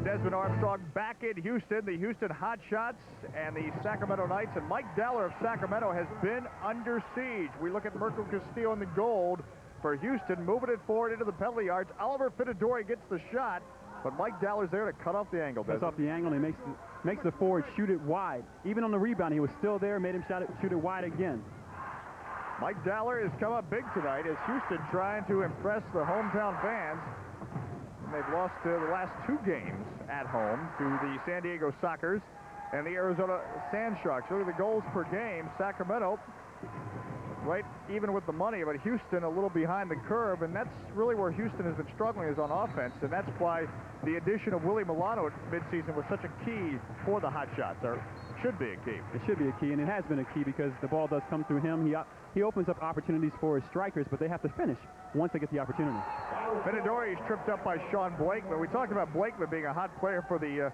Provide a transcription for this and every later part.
and Desmond Armstrong back in Houston. The Houston Hotshots and the Sacramento Knights. And Mike Dowler of Sacramento has been under siege. We look at Mirko Castillo in the gold for Houston, moving it forward into the penalty yards. Oliver Finidori gets the shot, but Mike Dowler's there to cut off the angle. Cuts off the angle, and he makes the forward shoot it wide. Even on the rebound, he was still there, made him shoot it wide again. Mike Dowler has come up big tonight as Houston trying to impress the hometown fans. They've lost the last 2 games at home to the San Diego Sockers and the Arizona Sand Sharks. Look at the goals per game. Sacramento right even with the money, but Houston a little behind the curve, and that's really where Houston has been struggling, is on offense, and that's why the addition of Willie Milano at midseason was such a key for the Hotshots, or should be a key. It should be a key, and it has been a key because the ball does come through him. He opens up opportunities for his strikers, but they have to finish once they get the opportunity. Finidori is tripped up by Sean Blakeman. We talked about Blakeman being a hot player for the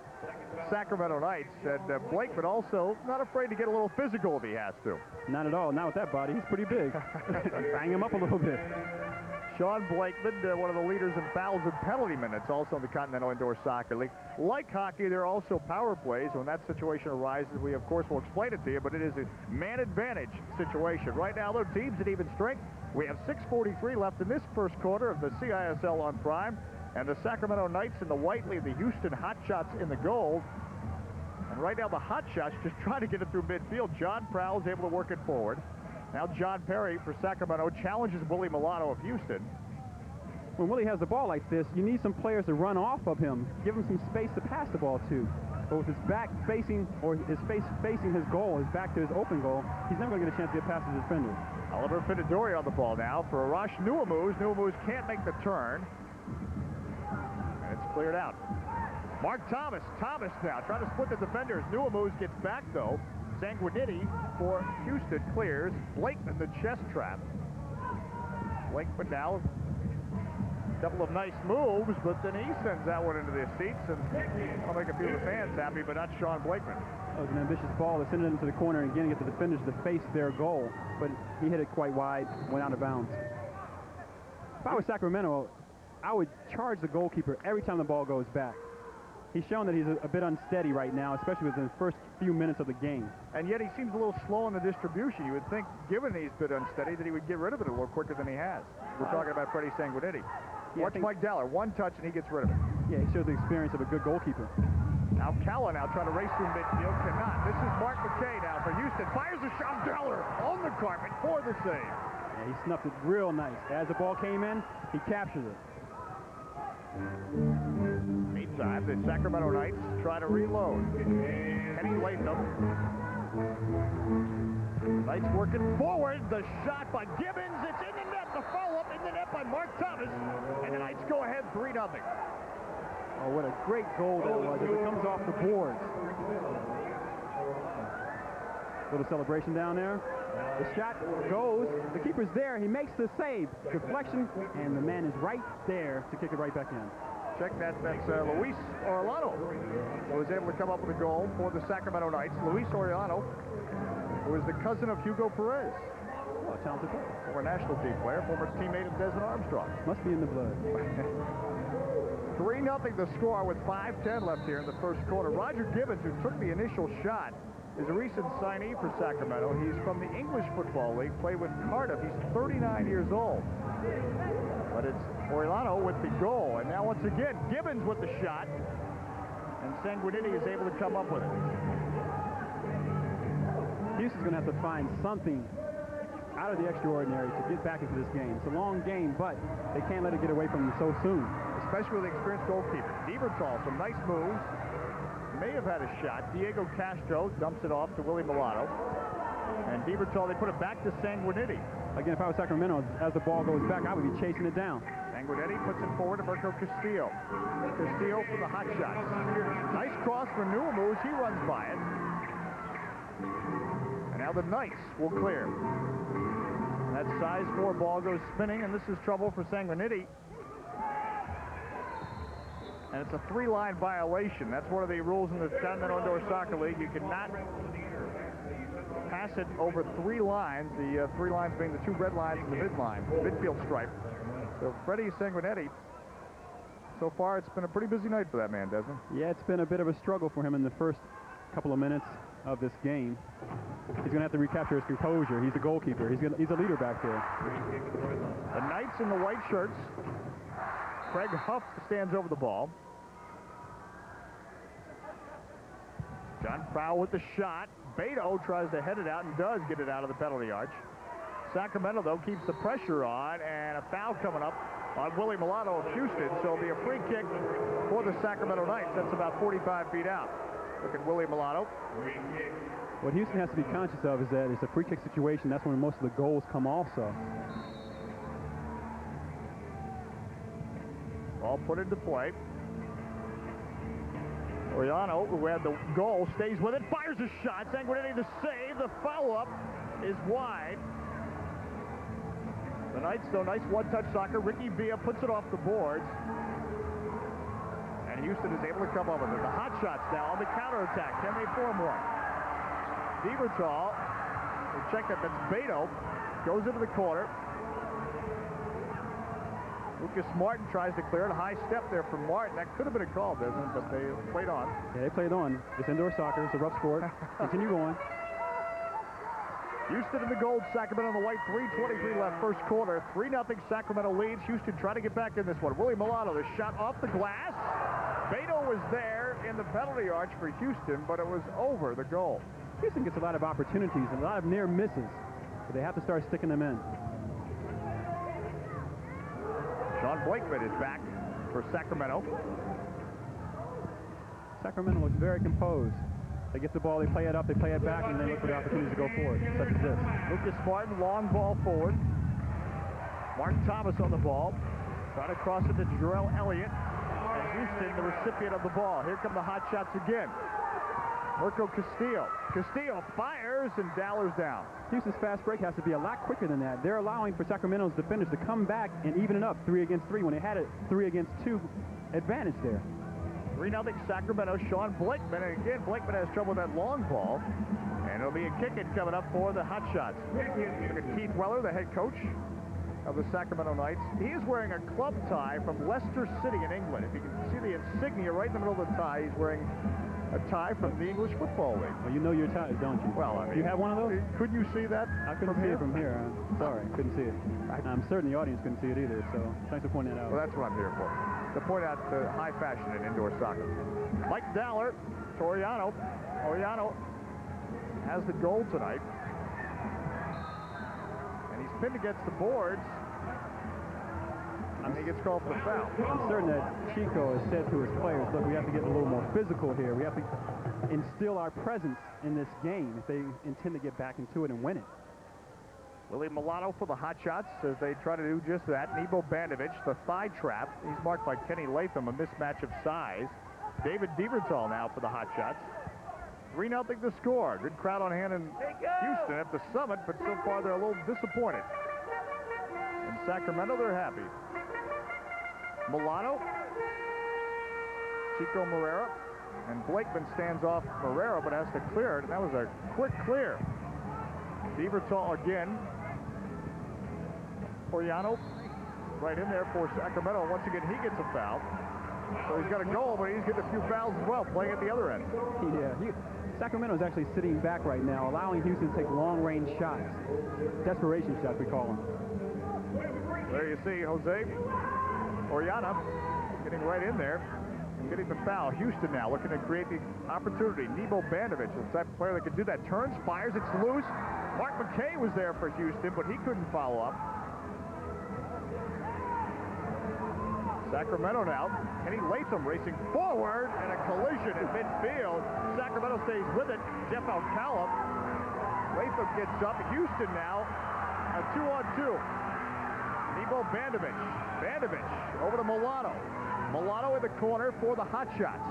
Sacramento Knights, and Blakeman also not afraid to get a little physical if he has to. Not at all. Not with that body. He's pretty big. Bang him up a little bit. Sean Blakeman, one of the leaders in fouls and penalty minutes, also in the Continental Indoor Soccer League. Like hockey, there are also power plays. When that situation arises, we, of course, will explain it to you, but it is a man advantage situation. Right now, though, teams at even strength. We have 6:43 left in this first quarter of the CISL on Prime, and the Sacramento Knights in the white lead, the Houston Hotshots in the gold. And right now, the Hotshots just trying to get it through midfield. John Prowell is able to work it forward. Now John Perry for Sacramento challenges Willie Milano of Houston. When Willie has the ball like this, you need some players to run off of him, give him some space to pass the ball to. But with his back facing, or his face facing his goal, his back to his open goal, he's never going to get a chance to get past his defender. Oliver Finidori on the ball now for Arash Nuamuz. Nuamuz can't make the turn. And it's cleared out. Mark Thomas. Thomas now trying to split the defenders. Nuamuz gets back, though. Sanguinetti for Houston clears. Blakeman the chest trap. Blakeman now. A couple of nice moves, but then he sends that one into the seats, and I'll make a few of the fans happy, but not Sean Blakeman. That was an ambitious ball to send it into the corner and again get the defenders to face their goal, but he hit it quite wide, went out of bounds. If I was Sacramento, I would charge the goalkeeper every time the ball goes back. He's shown that he's a bit unsteady right now, especially within the first few minutes of the game. And yet he seems a little slow in the distribution. You would think, given he's a bit unsteady, that he would get rid of it a little quicker than he has. We're talking about Freddie Sanguinetti. Yeah, watch Mike Dowler, one touch and he gets rid of it. Yeah, he shows the experience of a good goalkeeper. Now Calla now trying to race through midfield, cannot. This is Mark McKay now for Houston. Fires a shot, Dowler on the carpet for the save. Yeah, he snuffed it real nice. As the ball came in, he captured it. Meantime, the Sacramento Knights try to reload. Kenny Latham. Knights working forward. The shot by Gibbons. It's in the net. The follow-up in the net by Mark Thomas. And the Knights go ahead 3-0. Oh, what a great goal that was as it comes off the boards. Little celebration down there. The shot goes. The keeper's there. He makes the save. Deflection, and the man is right there to kick it right back in. Check that. That's Luis Orellano, who was able to come up with a goal for the Sacramento Knights. Luis Orellano, who is the cousin of Hugo Perez. Oh, a talented player. Former national team player, former teammate of Desmond Armstrong. Must be in the blood. 3-0 the score with 5:10 left here in the first quarter. Roger Gibbons, who took the initial shot, is a recent signee for Sacramento. He's from the English Football League, played with Cardiff. He's 39 years old. But it's Orellano with the goal. And now once again, Gibbons with the shot. And Sanguinetti is able to come up with it. Houston's going to have to find something out of the extraordinary to get back into this game. It's a long game, but they can't let it get away from them so soon. Especially with the experienced goalkeeper. Diebertal, some nice moves. May have had a shot. Diego Castro dumps it off to Willie Milano. And Diebertal, they put it back to Sanguinetti. Again, if I was Sacramento, as the ball goes back, I would be chasing it down. Sanguinetti puts it forward to Mirko Castillo. Castillo for the Hotshots. Nice cross for Nuamuz. He runs by it. And now the Knights will clear. And that size 4 ball goes spinning, and this is trouble for Sanguinetti. And it's a 3-line violation. That's one of the rules in the Continental Indoor Soccer League. You cannot pass it over 3 lines. The 3 lines being the 2 red lines and the midfield stripe. So Freddie Sanguinetti so far it's been a pretty busy night for that man, Desmond. Yeah, it's been a bit of a struggle for him in the first couple of minutes of this game. He's going to have to recapture his composure. He's the goalkeeper. He's a leader back there. The Knights in the white shirts. Craig Huff stands over the ball. John Fowl with the shot. Beto tries to head it out and does get it out of the penalty arch. Sacramento, though, keeps the pressure on, and a foul coming up on Willie Mulatto of Houston. So it'll be a free kick for the Sacramento Knights. That's about 45 feet out. Look at Willie Mulatto. What Houston has to be conscious of is that it's a free kick situation. That's when most of the goals come also. All put into play. Oriano, who had the goal, stays with it, fires a shot. Sanguinetti the save. The follow-up is wide. The Knights, though, nice one-touch soccer. Ricky Villa puts it off the boards. And Houston is able to come up with it. The Hotshots now on the counterattack. Can they form one? Divertal, we check that, that's Beto, goes into the corner. Lucas Martin tries to clear it. A high step there from Martin. That could have been a call, doesn't it? But they played on. Yeah, they played on. It's indoor soccer. It's a rough sport. Continue going. Houston in the gold, Sacramento in the white. 3:23 left first quarter. 3-0 Sacramento leads. Houston trying to get back in this one. Willie Mulatto, the shot off the glass. Beto was there in the penalty arch for Houston, but it was over the goal. Houston gets a lot of opportunities and a lot of near misses, but they have to start sticking them in. Sean Blakeman is back for Sacramento. Sacramento looks very composed. They get the ball, they play it up, they play it back, and then they look for the opportunities to go forward, such as this. Lucas Martin, long ball forward. Mark Thomas on the ball. Trying to cross it to Jarrell Elliott. And Houston, the recipient of the ball. Here come the Hotshots again. Mirko Castillo. Castillo fires, and Dowler's down. Houston's fast break has to be a lot quicker than that. They're allowing for Sacramento's defenders to come back and even it up 3 against 3 when they had a 3 against 2 advantage there. 3-0 Sacramento. Sean Blakeman, and again, Blakeman has trouble with that long ball. And it'll be a kick-in coming up for the Hotshots. Look at Keith Weller, the head coach of the Sacramento Knights. He is wearing a club tie from Leicester City in England. If you can see the insignia right in the middle of the tie, he's wearing a tie from the English Football League. Well, you know your ties, don't you? Well, I mean, you have one of those? Could you see that? I couldn't see it from here. Sorry, couldn't see it. I'm certain the audience couldn't see it either, so thanks for pointing that out. Well, that's what I'm here for, to point out the high fashion in indoor soccer. Mike Dowler, Oriano. Oriano has the goal tonight. And he's pinned against the boards. And he gets called for the foul. I'm certain that Chico has said to his players, look, we have to get a little more physical here. We have to instill our presence in this game if they intend to get back into it and win it. Willie Mulatto for the Hotshots as they try to do just that. Nebo Bandovich, the thigh trap. He's marked by Kenny Latham, a mismatch of size. David Divertal now for the Hotshots. 3-0 the score. Good crowd on hand in Houston at the Summit, but so far they're a little disappointed. In Sacramento, they're happy. Mulatto, Chico Moreira, and Blakeman stands off Moreira but has to clear it, and that was a quick clear. Divertal again. Oriano right in there for Sacramento. Once again, he gets a foul. So he's got a goal, but he's getting a few fouls as well, playing at the other end. Yeah, Sacramento is actually sitting back right now, allowing Houston to take long-range shots. Desperation shots, we call them. There you see Jose Oriana getting right in there and getting the foul. Houston now looking to create the opportunity. Nebo Bandovich is the type of player that can do that. Turns, fires, it's loose. Mark McKay was there for Houston, but he couldn't follow up. Sacramento now. Kenny Latham racing forward and a collision in midfield. Sacramento stays with it. Jeff Alcala. Latham gets up. Houston now a 2-on-2. Nebo Bandovich. Bandovich over to Mulatto. Mulatto in the corner for the Hotshots.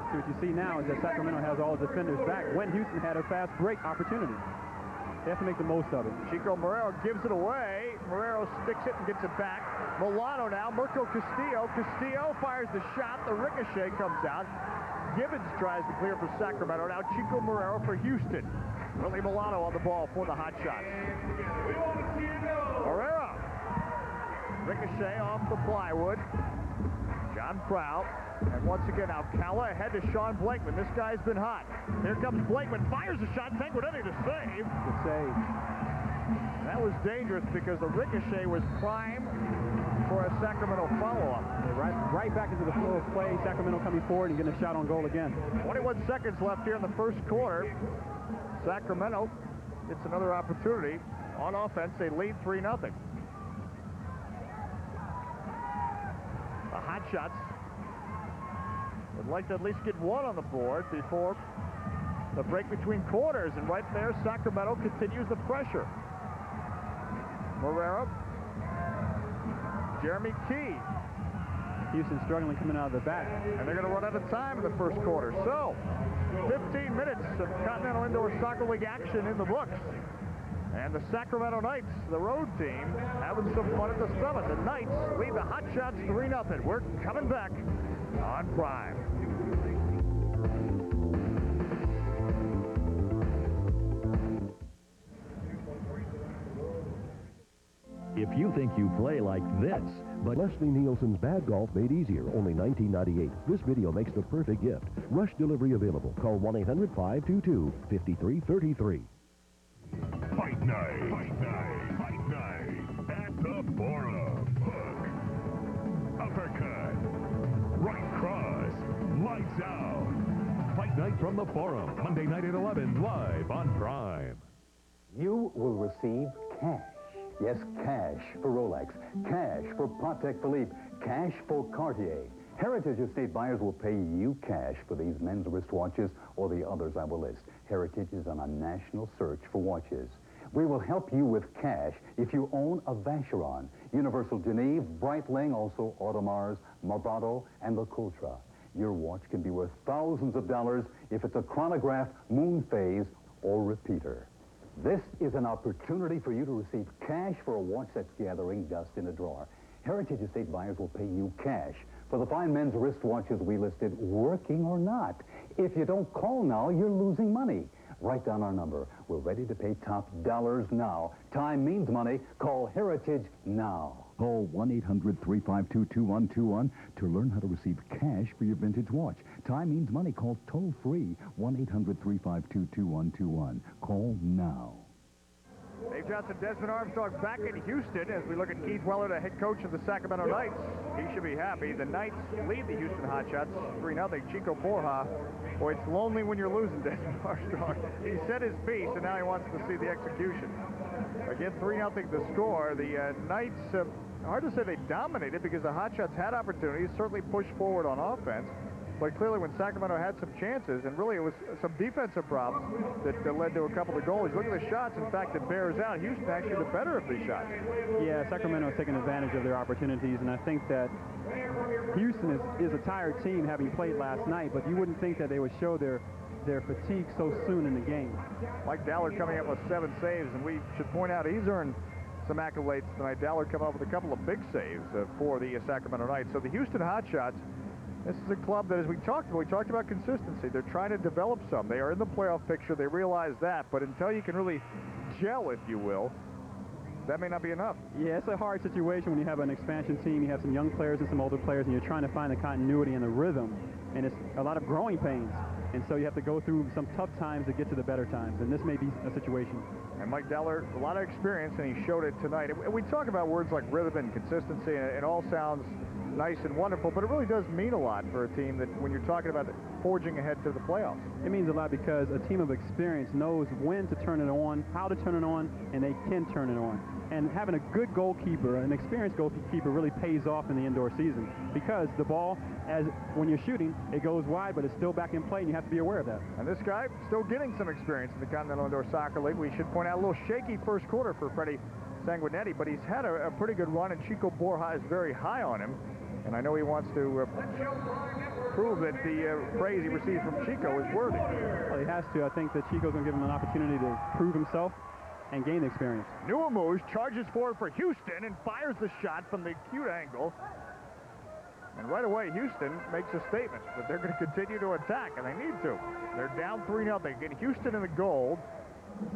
So what you see now is that Sacramento has all the defenders back when Houston had a fast break opportunity. They have to make the most of it. Chico Moreira gives it away. Moreira sticks it and gets it back. Mulatto now. Mirko Castillo. Castillo fires the shot. The ricochet comes out. Gibbons tries to clear for Sacramento. Now Chico Moreira for Houston. Willie Mulatto on the ball for the Hotshots. Moreira. Ricochet off the plywood. John On Prowl. And once again, Alcala ahead to Sean Blakeman. This guy's been hot. Here comes Blakeman. Fires a shot. Sanguinetti to save. Good save. That was dangerous because the ricochet was prime for a Sacramento follow-up. Right back into the flow of play. Sacramento coming forward and getting a shot on goal again. 21 seconds left here in the first quarter. Sacramento gets another opportunity. On offense, they lead 3-0. The Hotshots would like to at least get one on the board before the break between quarters. And right there, Sacramento continues the pressure. Morera. Jeremy Key. Houston struggling coming out of the back. And they're going to run out of time in the first quarter. So, 15 minutes of Continental Indoor Soccer League action in the books. And the Sacramento Knights, the road team, having some fun at the Summit. The Knights lead the Hotshots 3-0. We're coming back on Prime. If you think you play like this, but Leslie Nielsen's Bad Golf Made Easier, only $19.98. This video makes the perfect gift. Rush delivery available. Call 1-800-522-5333. Fight night. Fight night. Fight night. At the Forum. Hook. Uppercut. Right cross. Lights out. Fight night from the Forum. Monday night at 11, live on Prime. You will receive cash. Yes, cash for Rolex, cash for Patek Philippe, cash for Cartier. Heritage Estate buyers will pay you cash for these men's wristwatches or the others I will list. Heritage is on a national search for watches. We will help you with cash if you own a Vacheron, Universal Genève, Breitling, also Audemars, Marbato, and La Coultre. Your watch can be worth thousands of dollars if it's a chronograph, moon phase, or repeater. This is an opportunity for you to receive cash for a watch that's gathering dust in a drawer. Heritage Estate buyers will pay you cash for the fine men's wristwatches we listed, working or not. If you don't call now, you're losing money. Write down our number. We're ready to pay top dollars now. Time means money. Call Heritage now. Call 1-800-352-2121 to learn how to receive cash for your vintage watch. Time means money. Call toll-free 1-800-352-2121. Call now. Dave Johnson, Desmond Armstrong back in Houston as we look at Keith Weller, the head coach of the Sacramento Knights. He should be happy. The Knights lead the Houston Hotshots 3-0. Chico Borja. Boy, it's lonely when you're losing, Desmond Armstrong. He said his piece, and now he wants to see the execution. Again, 3-0 the score. The Knights, hard to say they dominated because the Hotshots had opportunities, certainly pushed forward on offense. But clearly when Sacramento had some chances, and really it was some defensive problems that led to a couple of goals. Look at the shots. In fact, it bears out. Houston actually the better of these shots. Yeah, Sacramento has taken advantage of their opportunities, and I think that Houston is a tired team having played last night, but you wouldn't think that they would show their fatigue so soon in the game. Mike Dowler coming up with 7 saves, and we should point out he's earned some accolades tonight. Dowler coming up with a couple of big saves for the Sacramento Knights. So the Houston Hotshots, this is a club that, as we talked about consistency. They're trying to develop some. They are in the playoff picture. They realize that. But until you can really gel, if you will, that may not be enough. Yeah, it's a hard situation when you have an expansion team. You have some young players and some older players, and you're trying to find the continuity and the rhythm. And it's a lot of growing pains. And so you have to go through some tough times to get to the better times. And this may be a situation. And Mike Dowler, a lot of experience, and he showed it tonight. And we talk about words like rhythm and consistency, and it all sounds nice and wonderful, but it really does mean a lot for a team that when you're talking about forging ahead to the playoffs. It means a lot because a team of experience knows when to turn it on, how to turn it on, and they can turn it on. And having a good goalkeeper, an experienced goalkeeper, really pays off in the indoor season because the ball, when you're shooting, it goes wide, but it's still back in play, and you have to be aware of that. And this guy still getting some experience in the Continental Indoor Soccer League. We should point out a little shaky first quarter for Freddie Sanguinetti, but he's had a pretty good run, and Chico Borja is very high on him. And I know he wants to prove that the praise he receives from Chico is worthy. Well, he has to. I think that Chico's going to give him an opportunity to prove himself and gain experience. Nuamouge charges forward for Houston and fires the shot from the acute angle. And right away, Houston makes a statement that they're going to continue to attack, and they need to. They're down 3-0. Get Houston in the gold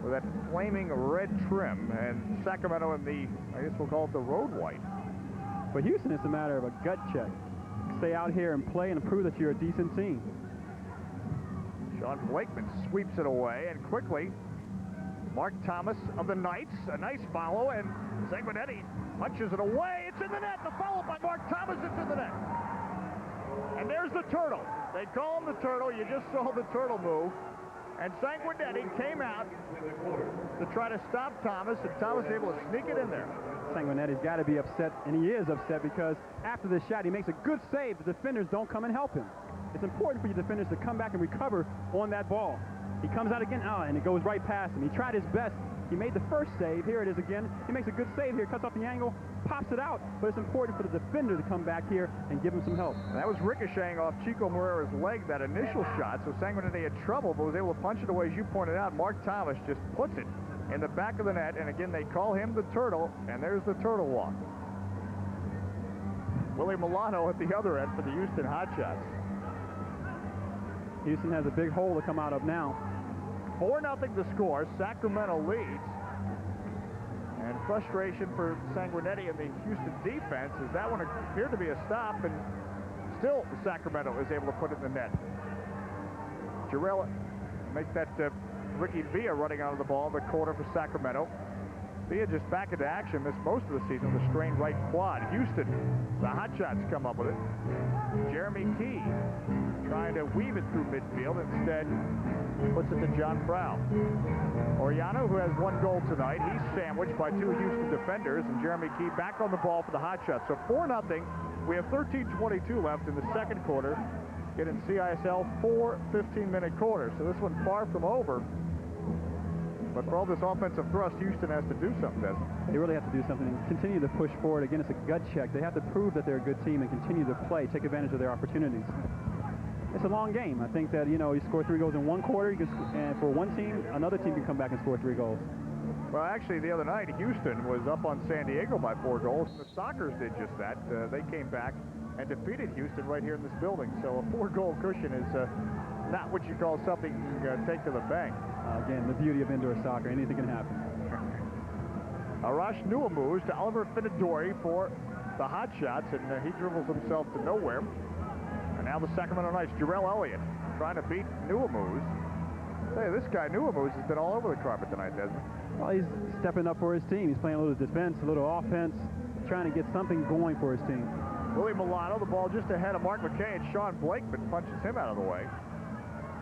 with that flaming red trim, and Sacramento in the, I guess we'll call it the road white. For Houston, it's a matter of a gut check. stay out here and play and prove that you're a decent team. Sean Blakeman sweeps it away, and quickly, Mark Thomas of the Knights, a nice follow, and Sanguinetti punches it away. It's in the net. The follow by Mark Thomas, it's in the net. And there's the turtle. They call him the turtle. You just saw the turtle move. And Sanguinetti came out to try to stop Thomas, and Thomas able to sneak it in there. Sanguinetti's got to be upset, and he is upset, because after the shot, he makes a good save. The defenders don't come and help him. It's important for your defenders to come back and recover on that ball. He comes out again, and it goes right past him. He tried his best. He made the first save. Here it is again. He makes a good save here, cuts off the angle, pops it out, but it's important for the defender to come back here and give him some help. And that was ricocheting off Chico Moreira's leg, that initial shot, so Sanguinetti had trouble, but was able to punch it away, as you pointed out. Mark Thomas just puts it in the back of the net, and again, they call him the turtle, and there's the turtle walk. Willie Milano at the other end for the Houston Hotshots. Houston has a big hole to come out of now. 4-0 the score. Sacramento leads. And frustration for Sanguinetti and the Houston defense, as that one appeared to be a stop, and still Sacramento is able to put it in the net. Jarrell make that Ricky Villa running out of the ball in the corner for Sacramento. Villa just back into action, missed most of the season with a strained right quad. Houston, the Hotshots come up with it. Jeremy Key trying to weave it through midfield, instead puts it to John Prow. Oriano, who has 1 goal tonight, he's sandwiched by 2 Houston defenders, and Jeremy Key back on the ball for the Hotshots. So 4-0. We have 13:22 left in the second quarter. Getting CISL 4 15-minute quarters. So this one's far from over. But for all this offensive thrust, Houston has to do something, doesn't it? They really have to do something and continue to push forward. Again, it's a gut check. They have to prove that they're a good team and continue to play, take advantage of their opportunities. It's a long game. I think that, you know, you score 3 goals in 1 quarter, and for one team, another team can come back and score 3 goals. Well, actually, the other night, Houston was up on San Diego by 4 goals. The Sockers did just that. They came back and defeated Houston right here in this building. So a 4-goal cushion is not what you call something you can take to the bank. Again, the beauty of indoor soccer. Anything can happen. Arash Nuamouz to Oliver Finadori for the Hotshots, and he dribbles himself to nowhere. And now the Sacramento Knights, Jarrell Elliott, trying to beat Nuamouz. Hey, this guy Nuamouz has been all over the carpet tonight, doesn't he? Well, he's stepping up for his team. He's playing a little defense, a little offense, trying to get something going for his team. Willie Milano, the ball just ahead of Mark McKay, and Sean Blakeman punches him out of the way.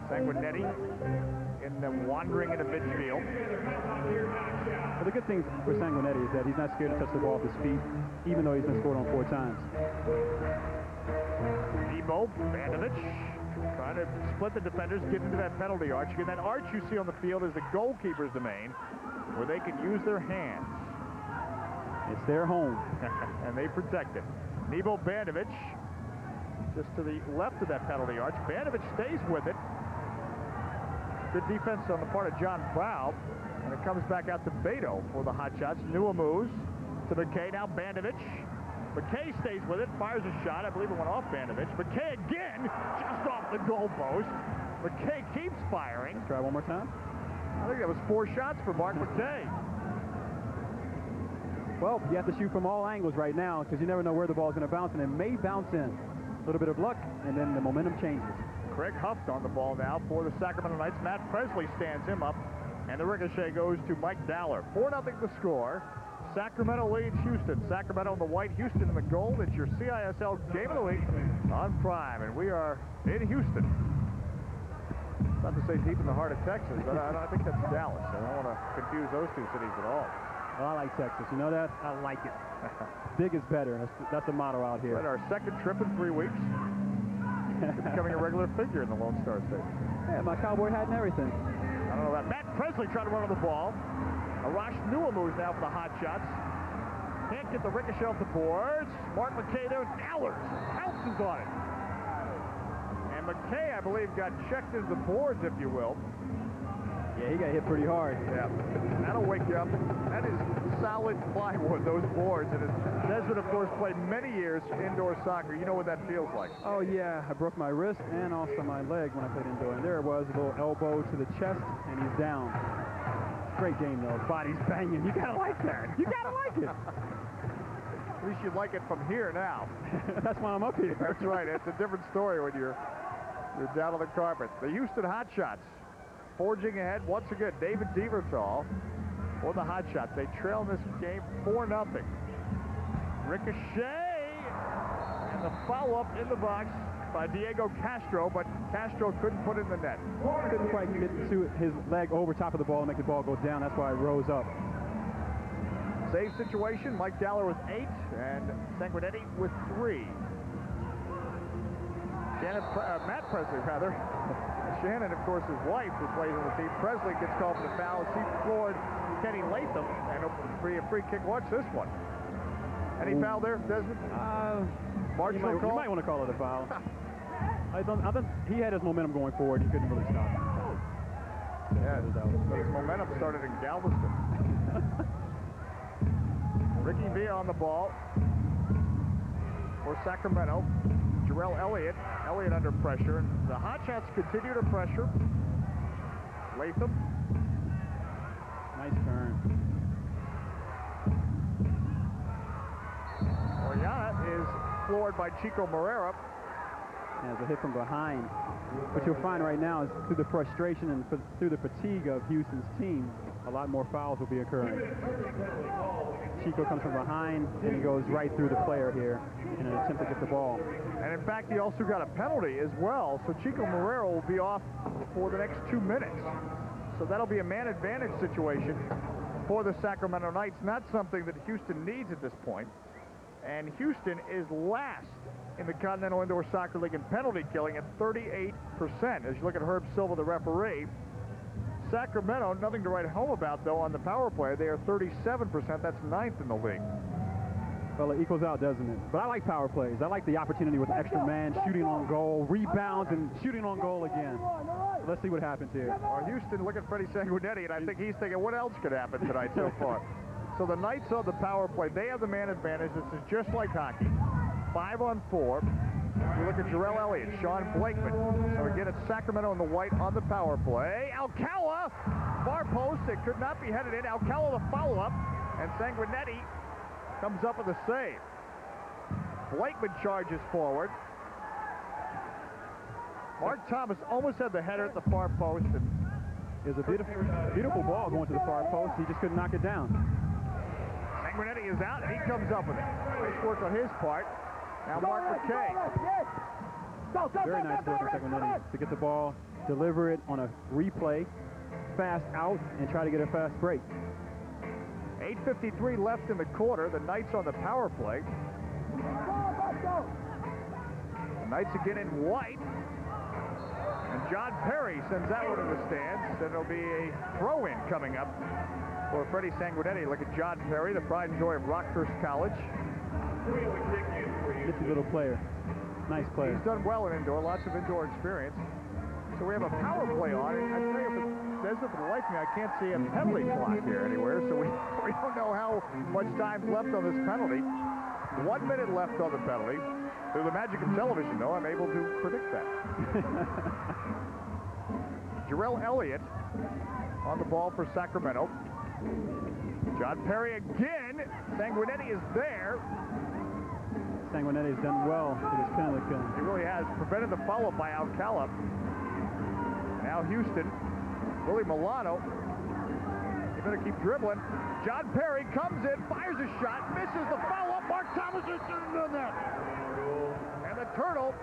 Sanguinetti wandering into midfield. Well, the good thing for Sanguinetti is that he's not scared to touch the ball with his feet, even though he's been scored on 4 times. Nebo Bandovich trying to split the defenders, get into that penalty arch. Again, that arch you see on the field is the goalkeeper's domain, where they can use their hands. It's their home. And they protect it. Nebo Bandovich just to the left of that penalty arch. Bandovich stays with it. Good defense on the part of John Prow. And it comes back out to Beto for the Hotshots. Nuamouz to McKay. Now Bandovich. McKay stays with it, fires a shot. I believe it went off Bandovich. McKay again, just off the goalpost. McKay keeps firing. Try one more time. I think that was 4 shots for Mark McKay. Well, you have to shoot from all angles right now, because you never know where the ball is going to bounce, and it may bounce in. A little bit of luck, and then the momentum changes. Craig Huft on the ball now for the Sacramento Knights. Matt Presley stands him up, and the ricochet goes to Mike Dowler. 4-0 the score. Sacramento leads Houston. Sacramento in the white, Houston in the gold. It's your CISL Game of the Week on Prime, and we are in Houston. Not to say deep in the heart of Texas, but I think that's Dallas. I don't want to confuse those 2 cities at all. Well, I like Texas. You know that? I like it. Big is better. That's the motto out here. We're at our second trip in 3 weeks. Becoming a regular figure in the Lone Star State. Yeah, my cowboy hat and everything. I don't know about Matt Presley trying to run on the ball. Arash Nuamouz now for the Hotshots. Can't get the ricochet off the boards. Mark McKay there. Dowler pounces on it. And McKay, I believe, got checked into the boards, if you will. Yeah, he got hit pretty hard. Yeah, that'll wake you up. That is solid plywood, those boards. And Desmond, of course, played many years indoor soccer. You know what that feels like. Oh, yeah. I broke my wrist and also my leg when I played indoor. And there it was, a little elbow to the chest, and he's down. Great game, though. Body's banging. You got to like that. You got to like it. At least you like it from here now. That's why I'm up here. That's right. It's a different story when you're down on the carpet. The Houston Hotshots forging ahead once again. David Dieverthal for the Hotshots. They trail in this game 4-0. Ricochet, and the follow-up in the box by Diego Castro, but Castro couldn't put it in the net. Couldn't quite get his leg over top of the ball and make the ball go down. That's why it rose up. Save situation, Mike Dowler with 8 and Sanguinetti with 3. Matt Presley, rather. Shannon, of course, his wife, who plays on the team. Presley gets called for the foul. He floored Kenny Latham, and it'll be a free kick. Watch this one. Any foul there, Desmond? You might want to call it a foul. I think he had his momentum going forward. He couldn't really stop it. Yeah, but his momentum started in Galveston. Ricky Villa on the ball for Sacramento. Jarrell Elliott under pressure. And the Hotshots continue to pressure. Latham. Nice turn. Oriana is floored by Chico Moreira. Has a hit from behind. What you'll find right now is through the frustration and through the fatigue of Houston's team, a lot more fouls will be occurring. Chico comes from behind and he goes right through the player here in an attempt to get the ball. And in fact, he also got a penalty as well, so Chico Moreira will be off for the next 2 minutes. So that'll be a man advantage situation for the Sacramento Knights, not something that Houston needs at this point. And Houston is last in the Continental Indoor Soccer League in penalty killing at 38%. As you look at Herb Silva, the referee. Sacramento, nothing to write home about, though, on the power play. They are 37%. That's 9th in the league. Well, it equals out, doesn't it? But I like power plays. I like the opportunity with the extra man, shooting on goal, rebounds, and shooting on goal again. So let's see what happens here. Well, Houston, look at Freddie Sanguinetti, and I think he's thinking, what else could happen tonight so far? So the Knights on the power play, they have the man advantage. This is just like hockey. 5-on-4. You look at Jarrell Elliott, Sean Blakeman. So again, it's Sacramento in the white on the power play. Alcala, far post. It could not be headed in. Alcala the follow-up, and Sanguinetti comes up with a save. Blakeman charges forward. Mark Thomas almost had the header at the far post. And it was a beautiful ball going to the far post. He just couldn't knock it down. Sanguinetti is out, and he comes up with it. Nice work on his part. Now Mark McKay. Very nice work on Sanguinetti to get the ball, deliver it on a replay, fast out, and try to get a fast break. 8:53 left in the quarter. The Knights on the power play. The Knights again in white. And John Perry sends that one to the stands. And it'll be a throw-in coming up for Freddie Sanguinetti. Look at John Perry, the pride and joy of Rockhurst College. Nifty little player. Nice player. He's done well in indoor, lots of indoor experience. So we have a power play on. And I tell you, if it says it for the life of me, I can't see a penalty clock here anywhere. So we don't know how much time's left on this penalty. 1 minute left on the penalty. Through the magic of television, though, I'm able to predict that. Jarrell Elliott on the ball for Sacramento. John Perry again. Sanguinetti is there. Sanguinetti's done well with his penalty killing. He really has. Prevented the follow-up by Alcala. Now Houston. Willie Milano. He's going to keep dribbling. John Perry comes in, fires a shot, misses the follow-up. Mark Thomas is in the net. And the Turtle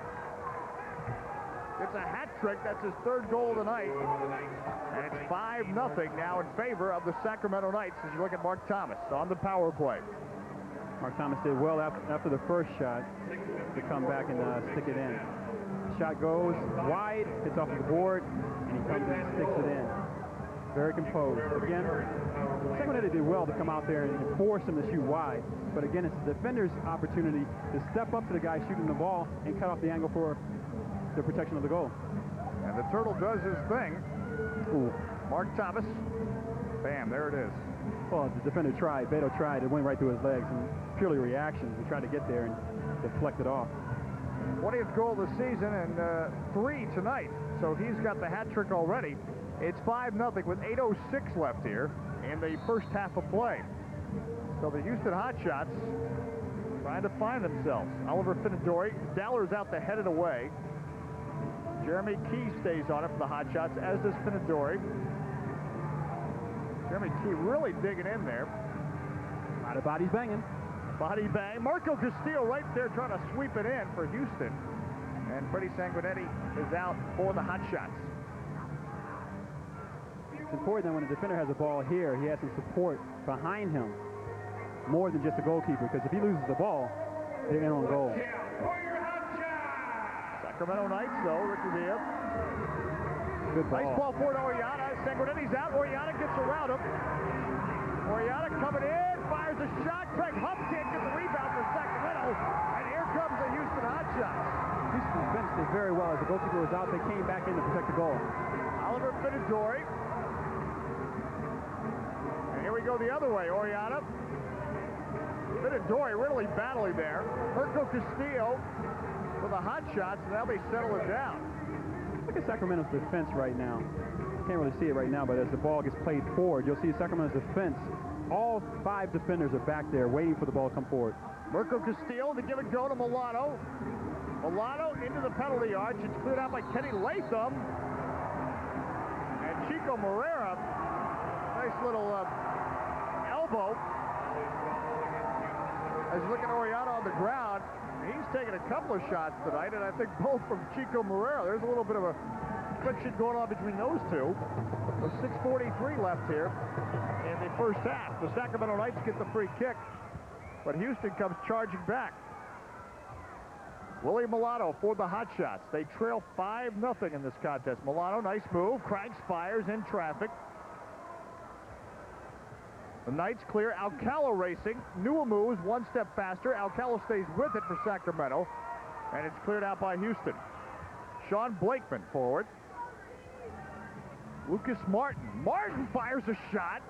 gets a hat trick. That's his 3rd goal of the night. And it's 5-0 now in favor of the Sacramento Knights as you look at Mark Thomas on the power play. Mark Thomas did well after the first shot to come back and stick it in. Shot goes wide, hits off the board, and he comes and sticks it in. Very composed. Again, Sanguinetti did well to come out there and force him to shoot wide. But again, it's the defender's opportunity to step up to the guy shooting the ball and cut off the angle for the protection of the goal. And the Turtle does his thing. Ooh. Mark Thomas. Bam, there it is. Well, the defender tried. Beto tried. It went right through his legs. And purely reaction. He tried to get there and deflect it off. 20th goal of the season and 3 tonight. So he's got the hat trick already. It's 5-0 with 8:06 left here in the first half of play. So the Houston Hotshots trying to find themselves. Oliver Finidori, Daller's out to head it away. Jeremy Key stays on it for the Hotshots, as does Finidori. Jeremy Key really digging in there. A lot of bodies banging. Body bang. Marco Castillo right there trying to sweep it in for Houston. And Freddie Sanguinetti is out for the Hotshots. It's important that when a defender has a ball here, he has some support behind him more than just a goalkeeper, because if he loses the ball, they're in on goal. Sacramento Knights, though, Ricky Villa. Good ball. Nice ball for Oriana. Sanguinetti's out. Oriana gets around him. Oriana coming in, fires a shot. Craig Huff can't get the rebound for Sacramento. And here comes the Houston Hotshots. Houston defense did very well. As the goalkeeper was out, they came back in to protect the goal. Oliver Finidori. And here we go the other way. Oriana. Finidori really battling there. Marco Castillo for the Hotshots. Now they settle it down. Look at Sacramento's defense right now. Can't really see it right now, but as the ball gets played forward, you'll see Sacramento's defense. All 5 defenders are back there waiting for the ball to come forward. Marco Castillo to give it go to Milano. Milano into the penalty arch. It's cleared out by Kenny Latham. And Chico Moreira, nice little elbow. As you look at Oriana on the ground, he's taken a couple of shots tonight, and I think both from Chico Moreira. There's a little bit of a friction going on between those two. With 6:43 left here in the first half. The Sacramento Knights get the free kick, but Houston comes charging back. Willie Milano for the Hotshots. They trail 5-0 in this contest. Milano, nice move. Cranks fires in traffic. The Knights clear. Alcala racing. Nua moves one step faster. Alcala stays with it for Sacramento. And it's cleared out by Houston. Sean Blakeman forward. Lucas Martin. Martin fires a shot.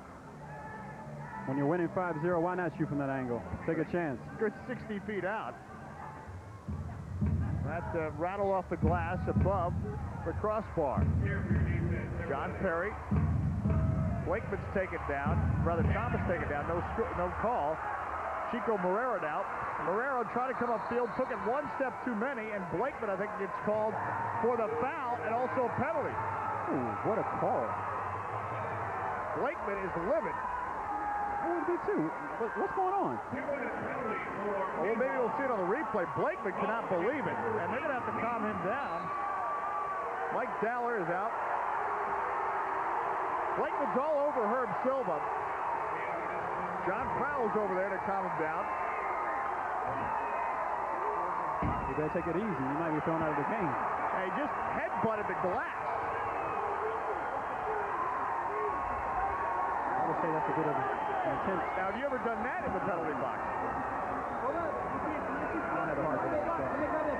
When you're winning 5-0, why not shoot from that angle? Take a chance. Good 60 feet out. That rattled off the glass above the crossbar. John Perry. Blakeman's taken down. Brother Thomas taken down. No call. Chico Moreira now. Moreira trying to come upfield. Took it one step too many. And Blakeman, I think, gets called for the foul and also a penalty. Ooh, what a call. Blakeman is livid. I would be too. What's going on? Well, maybe we'll see it on the replay. Blakeman cannot believe it. And they're going to have to calm him down. Mike Daller is out. Blakeman's all over Herb Silva. John Prowell's over there to calm him down. You better take it easy. You might be thrown out of the game. He just headbutted the glass. I would say that's a bit of an intense. Now, have you ever done that in the penalty box? I don't have a heart for that stuff.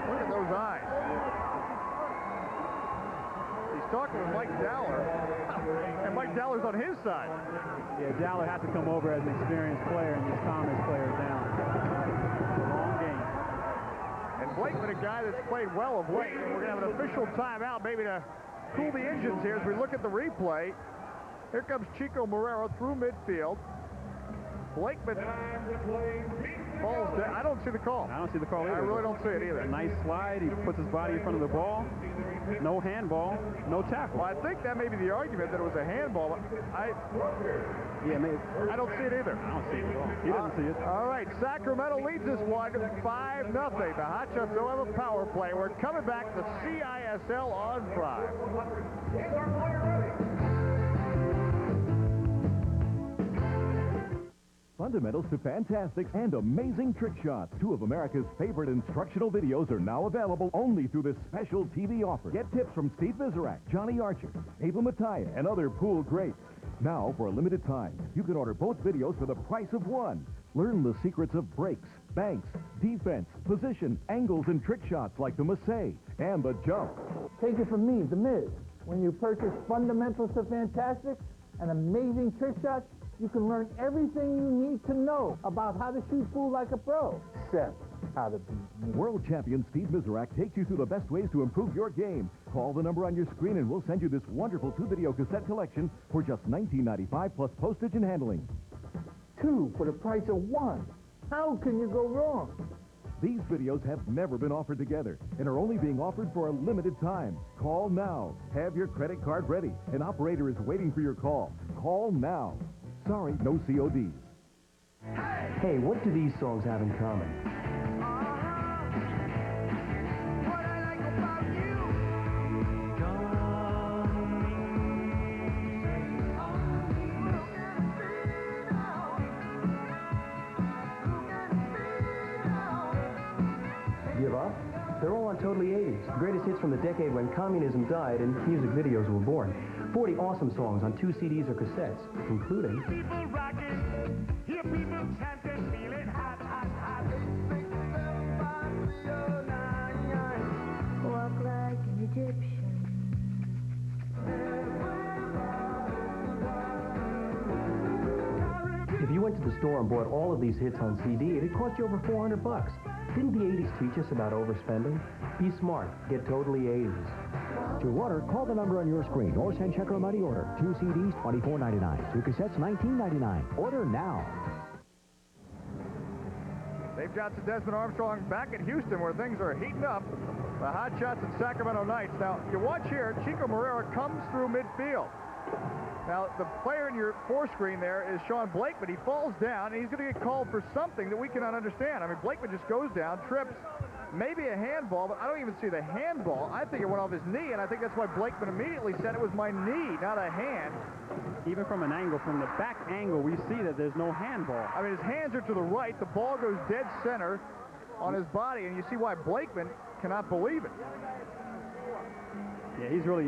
Look at those eyes. He's talking with Mike Daller, and Mike Daller's on his side. Yeah, Daller has to come over as an experienced player and just calm his players down. It's a long game. And Blakeman, a guy that's played well of late, and we're going to have an official timeout maybe to cool the engines here as we look at the replay. Here comes Chico Moreira through midfield. Blakeman falls down. I don't see the call. I don't see the call either. I really don't see it either. Nice slide. He puts his body in front of the ball. No handball. No tackle. Well, I think that may be the argument that it was a handball. Yeah, maybe. I don't see it either. I don't see it at all. He doesn't see it. All right, Sacramento leads this one 5-0. The Hotshots don't have a power play. We're coming back to CISL on Prime. Fundamentals to Fantastics and Amazing Trick Shots. 2 of America's favorite instructional videos are now available only through this special TV offer. Get tips from Steve Vizerac, Johnny Archer, Ava Mattia, and other pool greats. Now, for a limited time, you can order both videos for the price of one. Learn the secrets of breaks, banks, defense, position, angles, and trick shots like the Massey and the jump. Take it from me, The Miz. When you purchase Fundamentals to Fantastics and Amazing Trick Shots, you can learn everything you need to know about how to shoot pool like a pro, except how to beat me. World champion Steve Vizerac takes you through the best ways to improve your game. Call the number on your screen and we'll send you this wonderful 2-video cassette collection for just $19.95 plus postage and handling. 2 for the price of 1. How can you go wrong? These videos have never been offered together and are only being offered for a limited time. Call now. Have your credit card ready. An operator is waiting for your call. Call now. Sorry, no CODs. Hey, what do these songs have in common? Give up? They're all on Totally 80s, the greatest hits from the decade when communism died and music videos were born. 40 awesome songs on 2 CDs or cassettes, including... People rockin', hear people chanting, feel it hot, hot, hot. Walk like an Egyptian. If you went to the store and bought all of these hits on CD, it'd cost you over $400. Didn't the 80s teach us about overspending? Be smart. Get Totally 80s. To order, call the number on your screen or send check or money order. 2 CDs, $24.99. 2 cassettes, $19.99. Order now. Dave Johnson, Desmond Armstrong back in Houston where things are heating up. The Hotshots and Sacramento Knights. Now, you watch here, Chico Moreira comes through midfield. Now, the player in your forescreen there is Sean Blakeman. He falls down, and he's going to get called for something that we cannot understand. I mean, Blakeman just goes down, trips, maybe a handball, but I don't even see the handball. I think it went off his knee, and I think that's why Blakeman immediately said it was my knee, not a hand. Even from an angle, from the back angle, we see that there's no handball. I mean, his hands are to the right. The ball goes dead center on his body, and you see why Blakeman cannot believe it. Yeah, he's really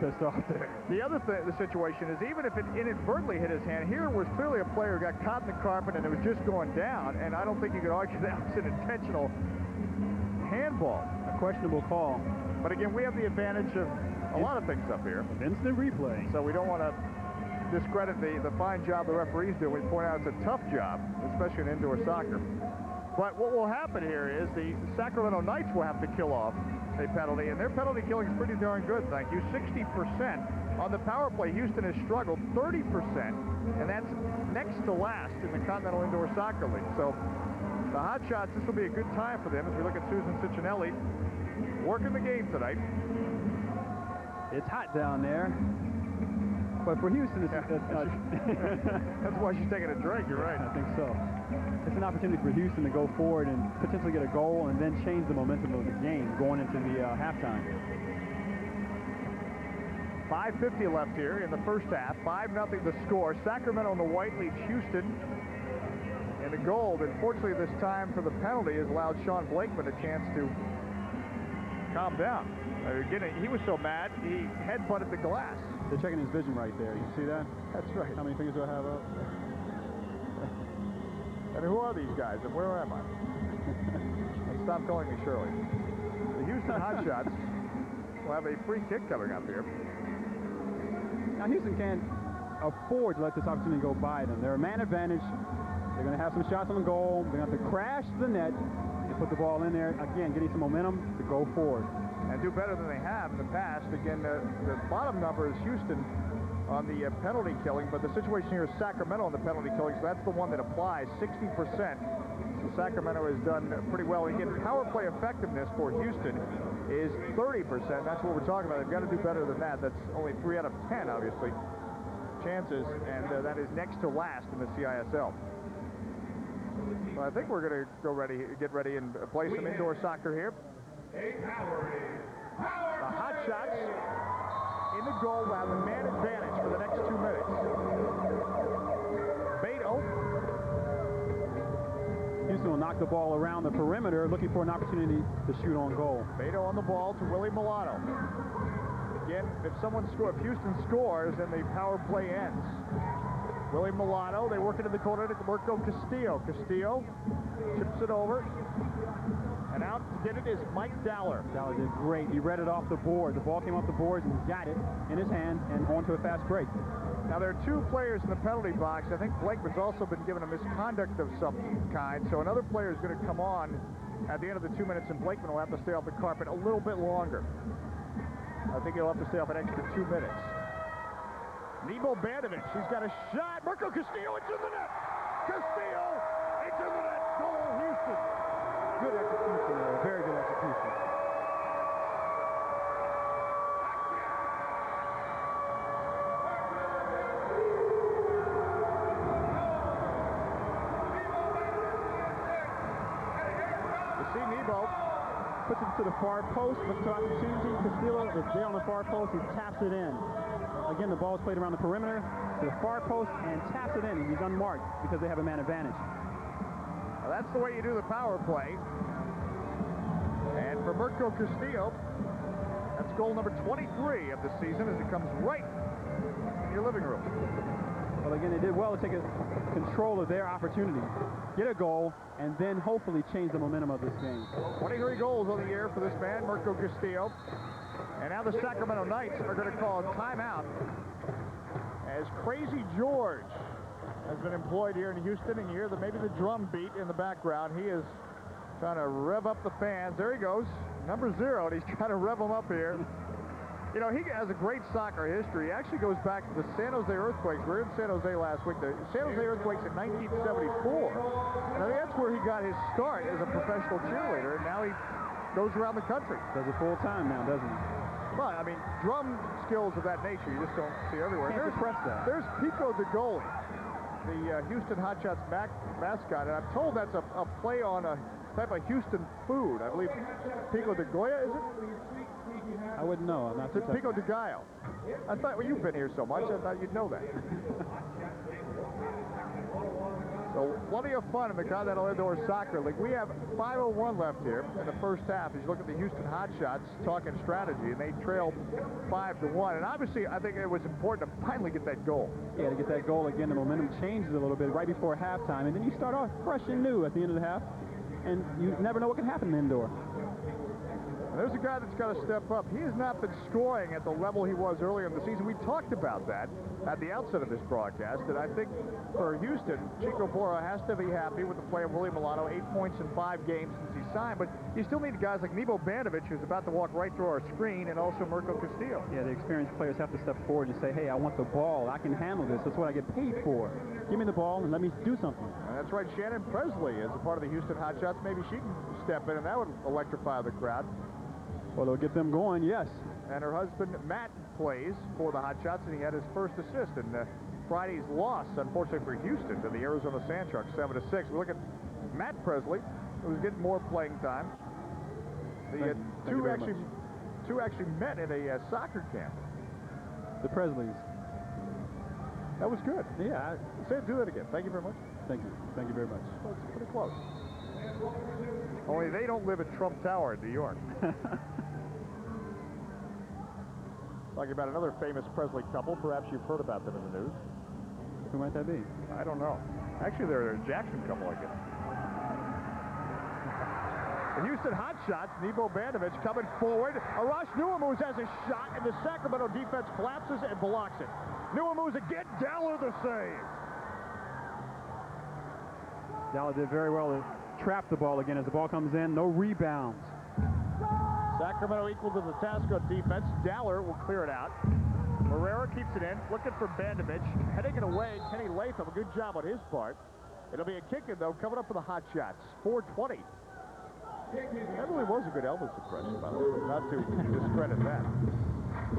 pissed off there. The other thing, the situation is, even if it inadvertently hit his hand, here was clearly a player who got caught in the carpet and it was just going down, and I don't think you could argue that was an intentional handball. A questionable call. But again, we have the advantage of a lot of things up here. Instant replay. So we don't want to discredit the fine job the referees do. We point out it's a tough job, especially in indoor soccer. But what will happen here is the Sacramento Knights will have to kill off a penalty, and their penalty killing is pretty darn good, thank you. 60% on the power play. Houston has struggled 30%, and that's next to last in the Continental Indoor Soccer League. So the Hotshots, this will be a good time for them as we look at Susan Ciccinelli working the game tonight. It's hot down there. But for Houston, it's, that's why she's taking a drink, you're right. I think so. It's an opportunity for Houston to go forward and potentially get a goal and then change the momentum of the game going into the halftime. 5:50 left here in the first half. 5-0 the score. Sacramento in the white leads Houston in the gold. Unfortunately, this time for the penalty has allowed Sean Blakeman a chance to calm down. Again, he was so mad, he headbutted the glass. They're checking his vision right there. You see that? That's right. How many fingers do I have up? I mean, who are these guys, and where am I? Stop calling me Shirley. The Houston Hotshots will have a free kick coming up here. Now, Houston can't afford to let this opportunity go by them. They're a man advantage. They're going to have some shots on the goal. They're going to have to crash the net and put the ball in there, again, getting some momentum to go forward. And do better than they have in the past. Again, the bottom number is Houston on the penalty killing, but the situation here is Sacramento on the penalty killing, so that's the one that applies, 60%. So Sacramento has done pretty well. Again, power play effectiveness for Houston is 30%. That's what we're talking about. They've got to do better than that. That's only 3 out of 10, obviously, chances, and that is next to last in the CISL. So I think we're going to get ready and play some indoor soccer here. The Hotshots in the goal will have a man advantage for the next 2 minutes. Beto. Houston will knock the ball around the perimeter, looking for an opportunity to shoot on goal. Beto on the ball to Willie Milano. Again, if Houston scores, then the power play ends. Willie Milano, they work into the corner to Marco Castillo. Castillo chips it over. And out to get it is Mike Dowler. Dowler did great. He read it off the board. The ball came off the boards and got it in his hand and onto a fast break. Now, there are 2 players in the penalty box. I think Blakeman's also been given a misconduct of some kind. So another player is going to come on at the end of the 2 minutes, and Blakeman will have to stay off the carpet a little bit longer. I think he'll have to stay off an extra 2 minutes. Nemo Bandovich, he's got a shot. Marco Castillo into the net. Castillo into into that goal, Houston. Good execution there. Very good execution. You see Nebo. Puts it to the far post, looks for opportunity. Castillo is there on the far post. He taps it in. Again, the ball is played around the perimeter to the far post and taps it in. And he's unmarked because they have a man advantage. Well, that's the way you do the power play. And for Mirko Castillo, that's goal number 23 of the season as it comes right in your living room. Well, again, they did well to take control of their opportunity, get a goal, and then hopefully change the momentum of this game. 23 goals on the year for this man, Mirko Castillo. And now the Sacramento Knights are going to call a timeout as Crazy George has been employed here in Houston. And you hear maybe the drum beat in the background. He is trying to rev up the fans. There he goes, number 0, and he's trying to rev them up here. You know, he has a great soccer history. He actually goes back to the San Jose Earthquakes. We were in San Jose last week. The San Jose Earthquakes in 1974. And I think that's where he got his start as a professional cheerleader. And now he goes around the country. Does it full time now, doesn't he? Well, I mean, drum skills of that nature you just don't see everywhere. Can't suppress that. There's Pico de Goalie, the Houston Hotshots mascot. And I'm told that's a play on a type of Houston food. I believe Pico de Goya, is it? I wouldn't know. I'm not Pico de Gallo. I thought, well, you've been here so much, I thought you'd know that. So, plenty of fun in the Continental Indoor Soccer League. We have 5:01 left here in the first half. As you look at the Houston Hotshots talking strategy, and they trail 5-1. And obviously, I think it was important to finally get that goal. Yeah, to get that goal again, the momentum changes a little bit right before halftime, and then you start off fresh and new at the end of the half, and you never know what can happen indoor. And there's a guy that's got to step up. He has not been scoring at the level he was earlier in the season. We talked about that at the outset of this broadcast, and I think for Houston, Chico Borra has to be happy with the play of Willie Milano, 8 points in 5 games since he signed, but you still need guys like Nebo Bandovich, who's about to walk right through our screen, and also Mirko Castillo. Yeah, the experienced players have to step forward and say, hey, I want the ball. I can handle this. That's what I get paid for. Give me the ball and let me do something. And that's right. Shannon Presley is a part of the Houston Hotshots. Maybe she can step in, and that would electrify the crowd. Well, it'll get them going, yes. And her husband, Matt, plays for the Hotshots, and he had his first assist in Friday's loss, unfortunately for Houston, to the Arizona Sandsharks, 7-6. We look at Matt Presley, who's getting more playing time. The two actually met at a soccer camp. The Presleys. That was good. Yeah. Do that again. Thank you very much. Thank you. Thank you very much. Well, it's pretty close. Only they don't live at Trump Tower in New York. Talking about another famous Presley couple. Perhaps you've heard about them in the news. Who might that be? I don't know. Actually, they're a Jackson couple, I guess. The Houston Hotshots, Nebo Bandovich coming forward. Arash Nuamuz has a shot, and the Sacramento defense collapses and blocks it. Nuamuz again, Dowler the save. Dowler did very well to trap the ball again as the ball comes in. No rebounds. Sacramento equal to the task on defense. Dowler will clear it out. Herrera keeps it in, looking for Bandovich. Heading it away, Kenny Latham, a good job on his part. It'll be a kick-in, though, coming up for the Hotshots. 4:20. That really was a good Elvis impression, by the way, not to discredit that.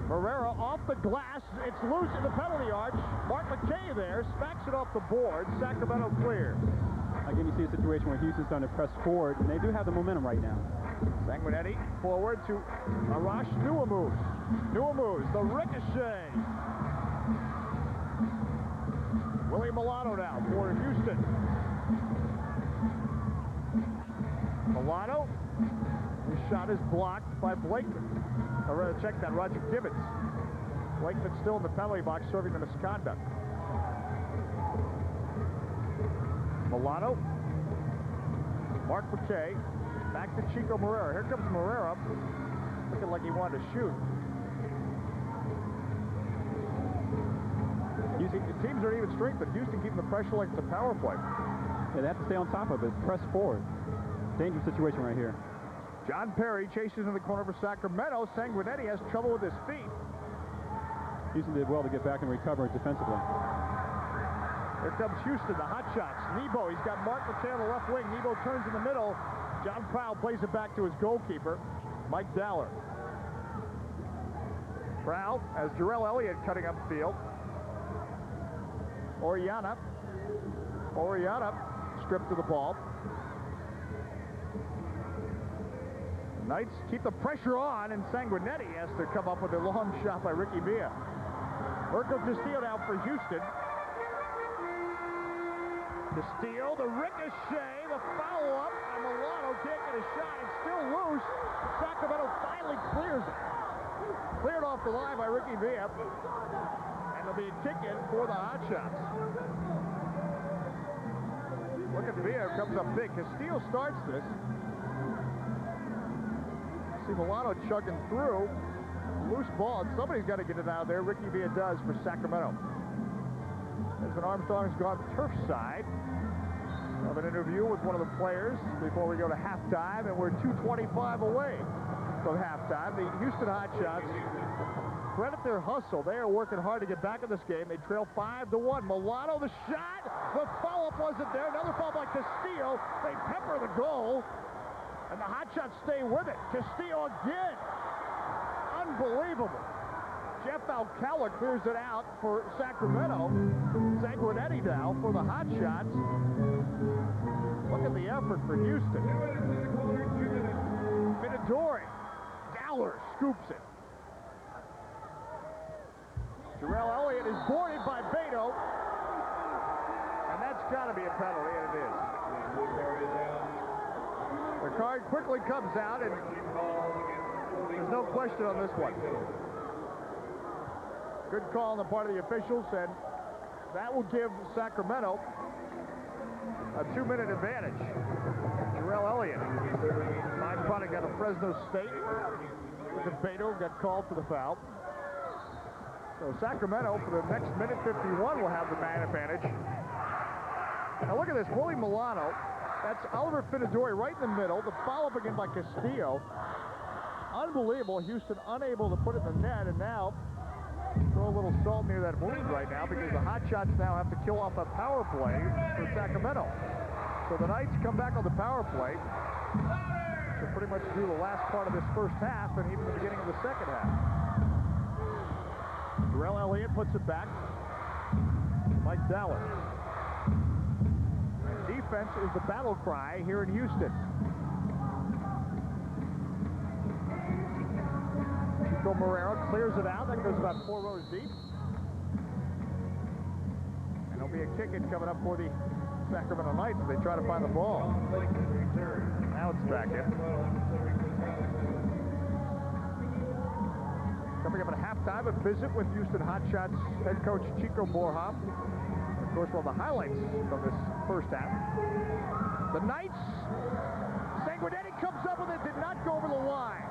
Herrera off the glass. It's loose in the penalty arch. Mark McKay there smacks it off the board. Sacramento clear. Again, you see a situation where Houston's starting to press forward, and they do have the momentum right now. Sanguinetti forward to Arash Nuamuz. Nuamuz, the ricochet. Willie Milano now for Houston. Milano, his shot is blocked by Blakeman. Or rather, check that, Roger Gibbons. Blakeman still in the penalty box serving the misconduct. Milano. Mark McKay. Back to Chico Moreira. Here comes Moreira. Looking like he wanted to shoot. The teams are even strength, but Houston keeping the pressure like it's a power play. Yeah, they have to stay on top of it. Press forward. Dangerous situation right here. John Perry chases in the corner for Sacramento. Sanguinetti has trouble with his feet. Houston did well to get back and recover defensively. Here comes Houston, the Hotshots. Nebo, he's got Mark McKay on the left wing. Nebo turns in the middle. John Prowl plays it back to his goalkeeper, Mike Dowler. Prowl has Jarrell Elliott cutting upfield. Oriana stripped to the ball. Knights keep the pressure on, and Sanguinetti has to come up with a long shot by Ricky Villa. Urkel Castillo now for Houston. Castillo, the ricochet, the follow-up, and Milano can't get a shot. It's still loose. Sacramento finally clears it. Cleared off the line by Ricky Villa. And there'll be a kick-in for the Hotshots. Look at Villa, comes up big. Castillo starts this. See Milano chugging through. Loose ball, and somebody's got to get it out of there. Ricky Villa does for Sacramento. Desmond Armstrong's gone turf side. We'll have an interview with one of the players before we go to halftime, and we're 2:25 away from halftime. The Houston Hotshots, credit their hustle. They are working hard to get back in this game. They trail 5-1. Milano, the shot. The follow-up wasn't there. Another foul by Castillo. They pepper the goal, and the Hotshots stay with it. Castillo again. Unbelievable. Jeff Alcala clears it out for Sacramento. Sanguinetti now for the Hotshots. Look at the effort for Houston. Minadori. Dowler scoops it. Jarrell Elliott is boarded by Beto. And that's got to be a penalty, and it is. The card quickly comes out, and there's no question on this one. Good call on the part of the officials, and that will give Sacramento a 2-minute advantage. Jarrell Elliott, fine punting out of Fresno State. Beto got called for the foul. So Sacramento, for the next minute 51, will have the man advantage. Now look at this, Willie Milano. That's Oliver Finadori right in the middle. The follow-up again by Castillo. Unbelievable. Houston unable to put it in the net, and now throw a little salt near that wound right now because the Hotshots now have to kill off a power play for Sacramento. So the Knights come back on the power play to pretty much do the last part of this first half and even the beginning of the second half. Jarrell Elliott puts it back. Mike Dowler. Defense is the battle cry here in Houston. Chico Marrero clears it out. That goes about 4 rows deep. And there'll be a kick-in coming up for the Sacramento Knights as they try to find the ball. Now it's back in. Coming up at halftime, a visit with Houston Hotshots head coach Chico Borja. Of course, one of the highlights from this first half. The Knights, Sanguinetti comes up with it, did not go over the line.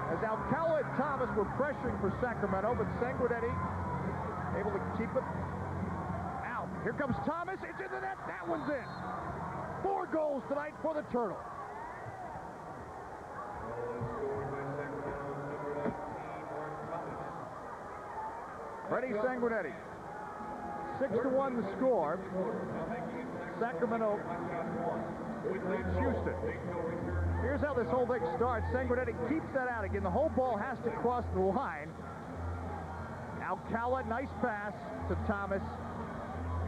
As Alcala and Thomas were pressuring for Sacramento, but Sanguinetti able to keep it out. Here comes Thomas, it's in the net, that one's in. 4 goals tonight for the Turtles. Freddie Sanguinetti. 6-1 the score. Sacramento leads Houston. Here's how this whole thing starts. Sanguinetti keeps that out again. The whole ball has to cross the line. Alcala, nice pass to Thomas.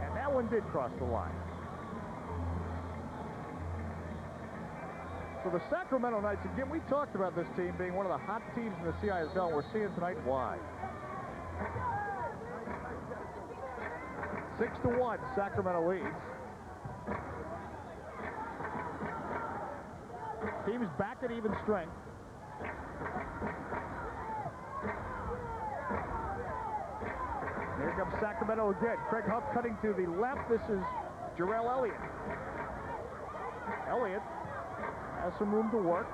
And that one did cross the line. So the Sacramento Knights, again, we talked about this team being one of the hot teams in the CISL, and we're seeing tonight why. 6-1, Sacramento leads. Team's back at even strength. Here comes Sacramento again. Craig Huff cutting to the left. This is Jarrell Elliott. Elliott has some room to work.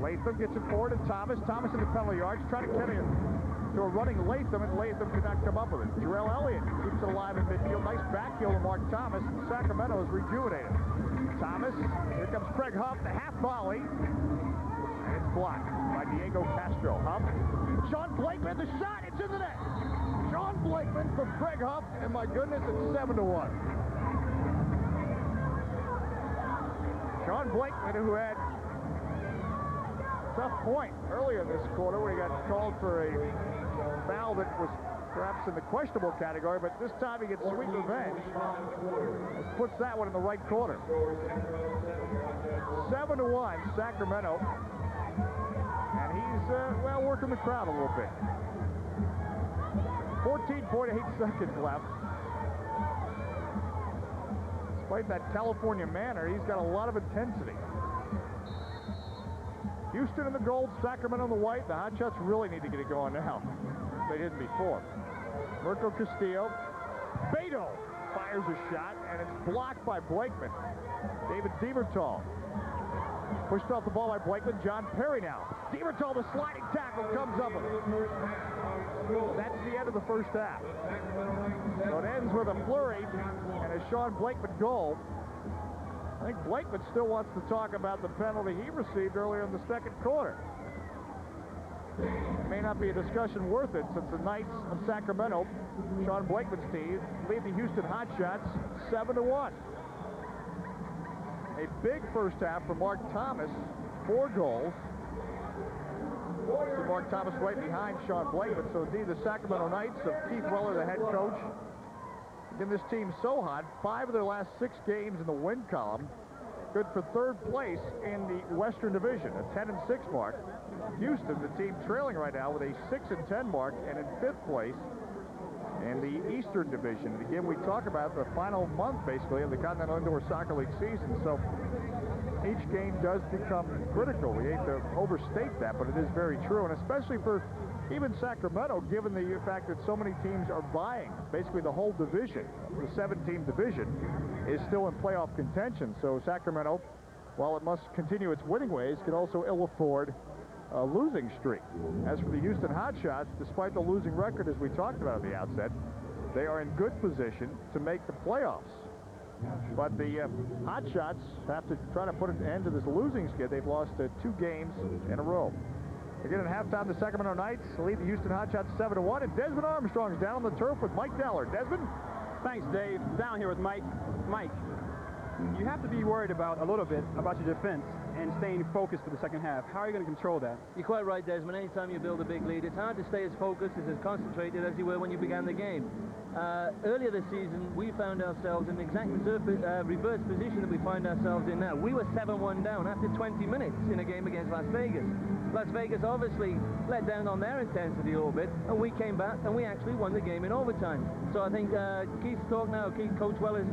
Latham gets it forward to Thomas. Thomas in the penalty yards, trying to get it to a running Latham, and Latham could not come up with it. Jarrell Elliott keeps it alive in midfield. Nice back heel to Mark Thomas. Sacramento is rejuvenated. Thomas, here comes Craig Huff, the half volley. And it's block by Diego Castro. Huff. Sean Blakeman, the shot, it's in the net. Sean Blakeman from Craig Huff, and my goodness, it's 7-1. Sean Blakeman, who had a tough point earlier in this quarter where he got called for a foul that was perhaps in the questionable category, but this time he gets sweet revenge. Just puts that one in the right corner. 7-1, Sacramento. And he's, well, working the crowd a little bit. 14.8 seconds left. Despite that California manner, he's got a lot of intensity. Houston in the gold, Sacramento in the white. The Hotshots really need to get it going now. They didn't before. Mirko Castillo. Beto fires a shot, and it's blocked by Blakeman. David Diebertal. Pushed off the ball by Blakeman. John Perry now. Diebertal, the sliding tackle, comes up. That's the end of the first half. So it ends with a flurry and a Sean Blakeman goal. I think Blakeman still wants to talk about the penalty he received earlier in the second quarter. It may not be a discussion worth it since the Knights of Sacramento, Sean Blakeman's team, lead the Houston Hotshots 7-1. A big first half for Mark Thomas, 4 goals. So Mark Thomas right behind Sean Blakeman. So indeed the Sacramento Knights of Keith Weller, the head coach, again, this team so hot, 5 of their last 6 games in the win column. Good for 3rd place in the Western Division, a 10-6 mark. Houston, the team trailing right now with a 6-10 mark, and in 5th place in the Eastern Division. And again, we talk about the final month, basically, of the Continental Indoor Soccer League season. So each game does become critical. We hate to overstate that, but it is very true, and especially for even Sacramento, given the fact that so many teams are vying, basically the whole division, the 7-team division, is still in playoff contention. So Sacramento, while it must continue its winning ways, can also ill afford a losing streak. As for the Houston Hotshots, despite the losing record, as we talked about at the outset, they are in good position to make the playoffs. But the Hotshots have to try to put an end to this losing skid. They've lost 2 games in a row. Again, at halftime, the Sacramento Knights lead the Houston Hotshots 7-1, and Desmond Armstrong's down on the turf with Mike Deller. Desmond? Thanks, Dave. Down here with Mike. Mike, you have to be worried about a little bit about your defense and staying focused for the second half. How are you going to control that? You're quite right, Desmond. Anytime you build a big lead, it's hard to stay as focused, as concentrated as you were when you began the game. Earlier this season, we found ourselves in the exact reverse position that we find ourselves in now. We were 7-1 down after 20 minutes in a game against Las Vegas. Las Vegas obviously let down on their intensity a little bit, and we came back and we actually won the game in overtime. So I think Keith's talk now, Coach Weller's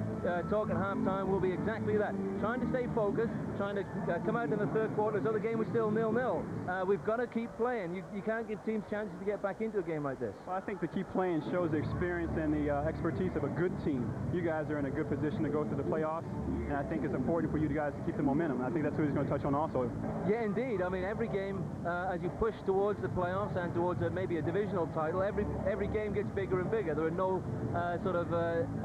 talk at halftime will be exactly that. Trying to stay focused, trying to come out in the third quarter, so the game was still 0-0. We've got to keep playing. You can't give teams chances to get back into a game like this. Well, I think the keep playing shows the experience and the expertise of a good team. You guys are in a good position to go through the playoffs, and I think it's important for you guys to keep the momentum. I think that's what he's going to touch on also. Yeah, indeed. I mean, every game, as you push towards the playoffs and towards maybe a divisional title, every game gets bigger and bigger. There are no sort of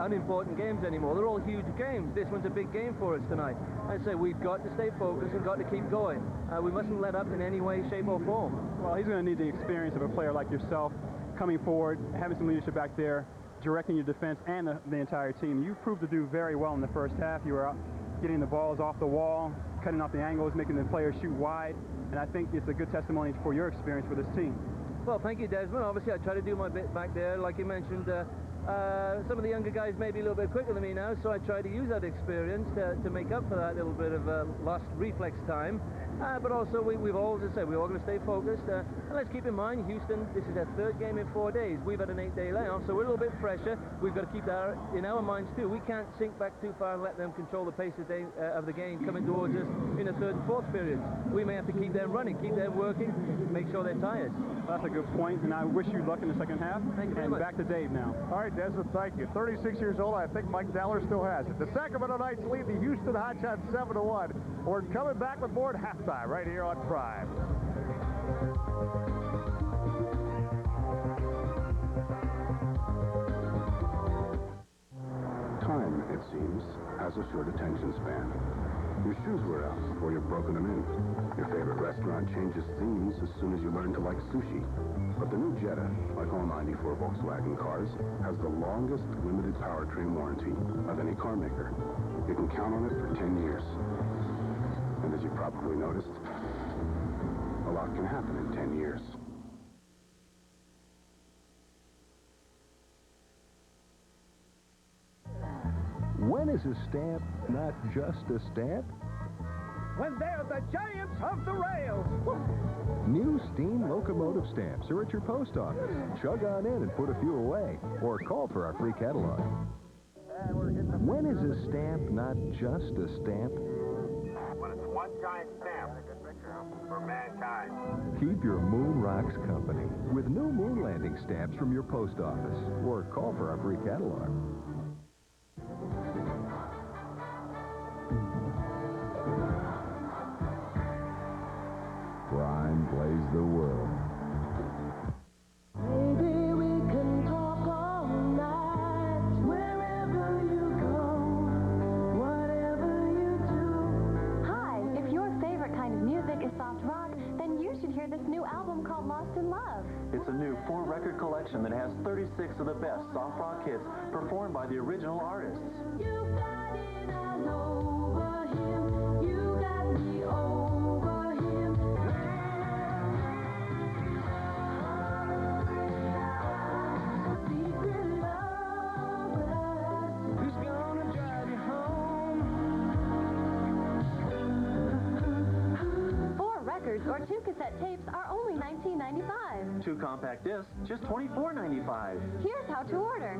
unimportant games anymore. They're all huge games. This one's a big game for us tonight. I say we've got to stay focused and got to keep going. We mustn't let up in any way, shape, or form. Well, he's going to need the experience of a player like yourself coming forward, having some leadership back there, directing your defense and the entire team. You proved to do very well in the first half. You were out getting the balls off the wall, cutting off the angles, making the players shoot wide, and I think it's a good testimony for your experience for this team. Well, thank you, Desmond. Obviously, I try to do my bit back there. Like you mentioned, some of the younger guys may be a little bit quicker than me now, so I try to use that experience to make up for that little bit of lost reflex time. But also, we've always said we're all going to stay focused. And let's keep in mind, Houston, this is their 3rd game in 4 days. We've had an 8-day layoff, so we're a little bit fresher. We've got to keep that in our minds too. We can't sink back too far and let them control the pace of the game coming towards us in the 3rd and 4th periods. We may have to keep them running, keep them working, make sure they're tired. That's a good point, and I wish you luck in the second half. Thank you very much. Back to Dave now. All right, Desmond, thank you. 36 years old, I think Mike Deller still has it. The Sacramento Knights lead the Houston Hotshots 7-1. We're coming back with more at halftime right here on Prime. Time, it seems, has a short attention span. Your shoes wear out before you've broken them in. Your favorite restaurant changes themes as soon as you learn to like sushi. But the new Jetta, like all 94 Volkswagen cars, has the longest limited powertrain warranty of any car maker. You can count on it for 10 years. And as you probably noticed, a lot can happen in 10 years. When is a stamp not just a stamp? When they're the giants of the rails. New steam locomotive stamps are at your post office. Chug on in and put a few away, or call for our free catalog. When is a stamp not just a stamp? When it's one giant stamp for mankind. Keep your moon rocks company with new moon landing stamps from your post office, or call for our free catalog. Crime plays the world. Maybe we can talk all night, wherever you go, whatever you do. Hi, if your favorite kind of music is soft rock, then you should hear this new album called Lost in Love. It's a new 4-record collection that has 36 of the best soft rock hits performed by the original artists. You got it all over him, you got me over him. Or 2 cassette tapes are only $19.95. 2 compact discs, just $24.95. Here's how to order.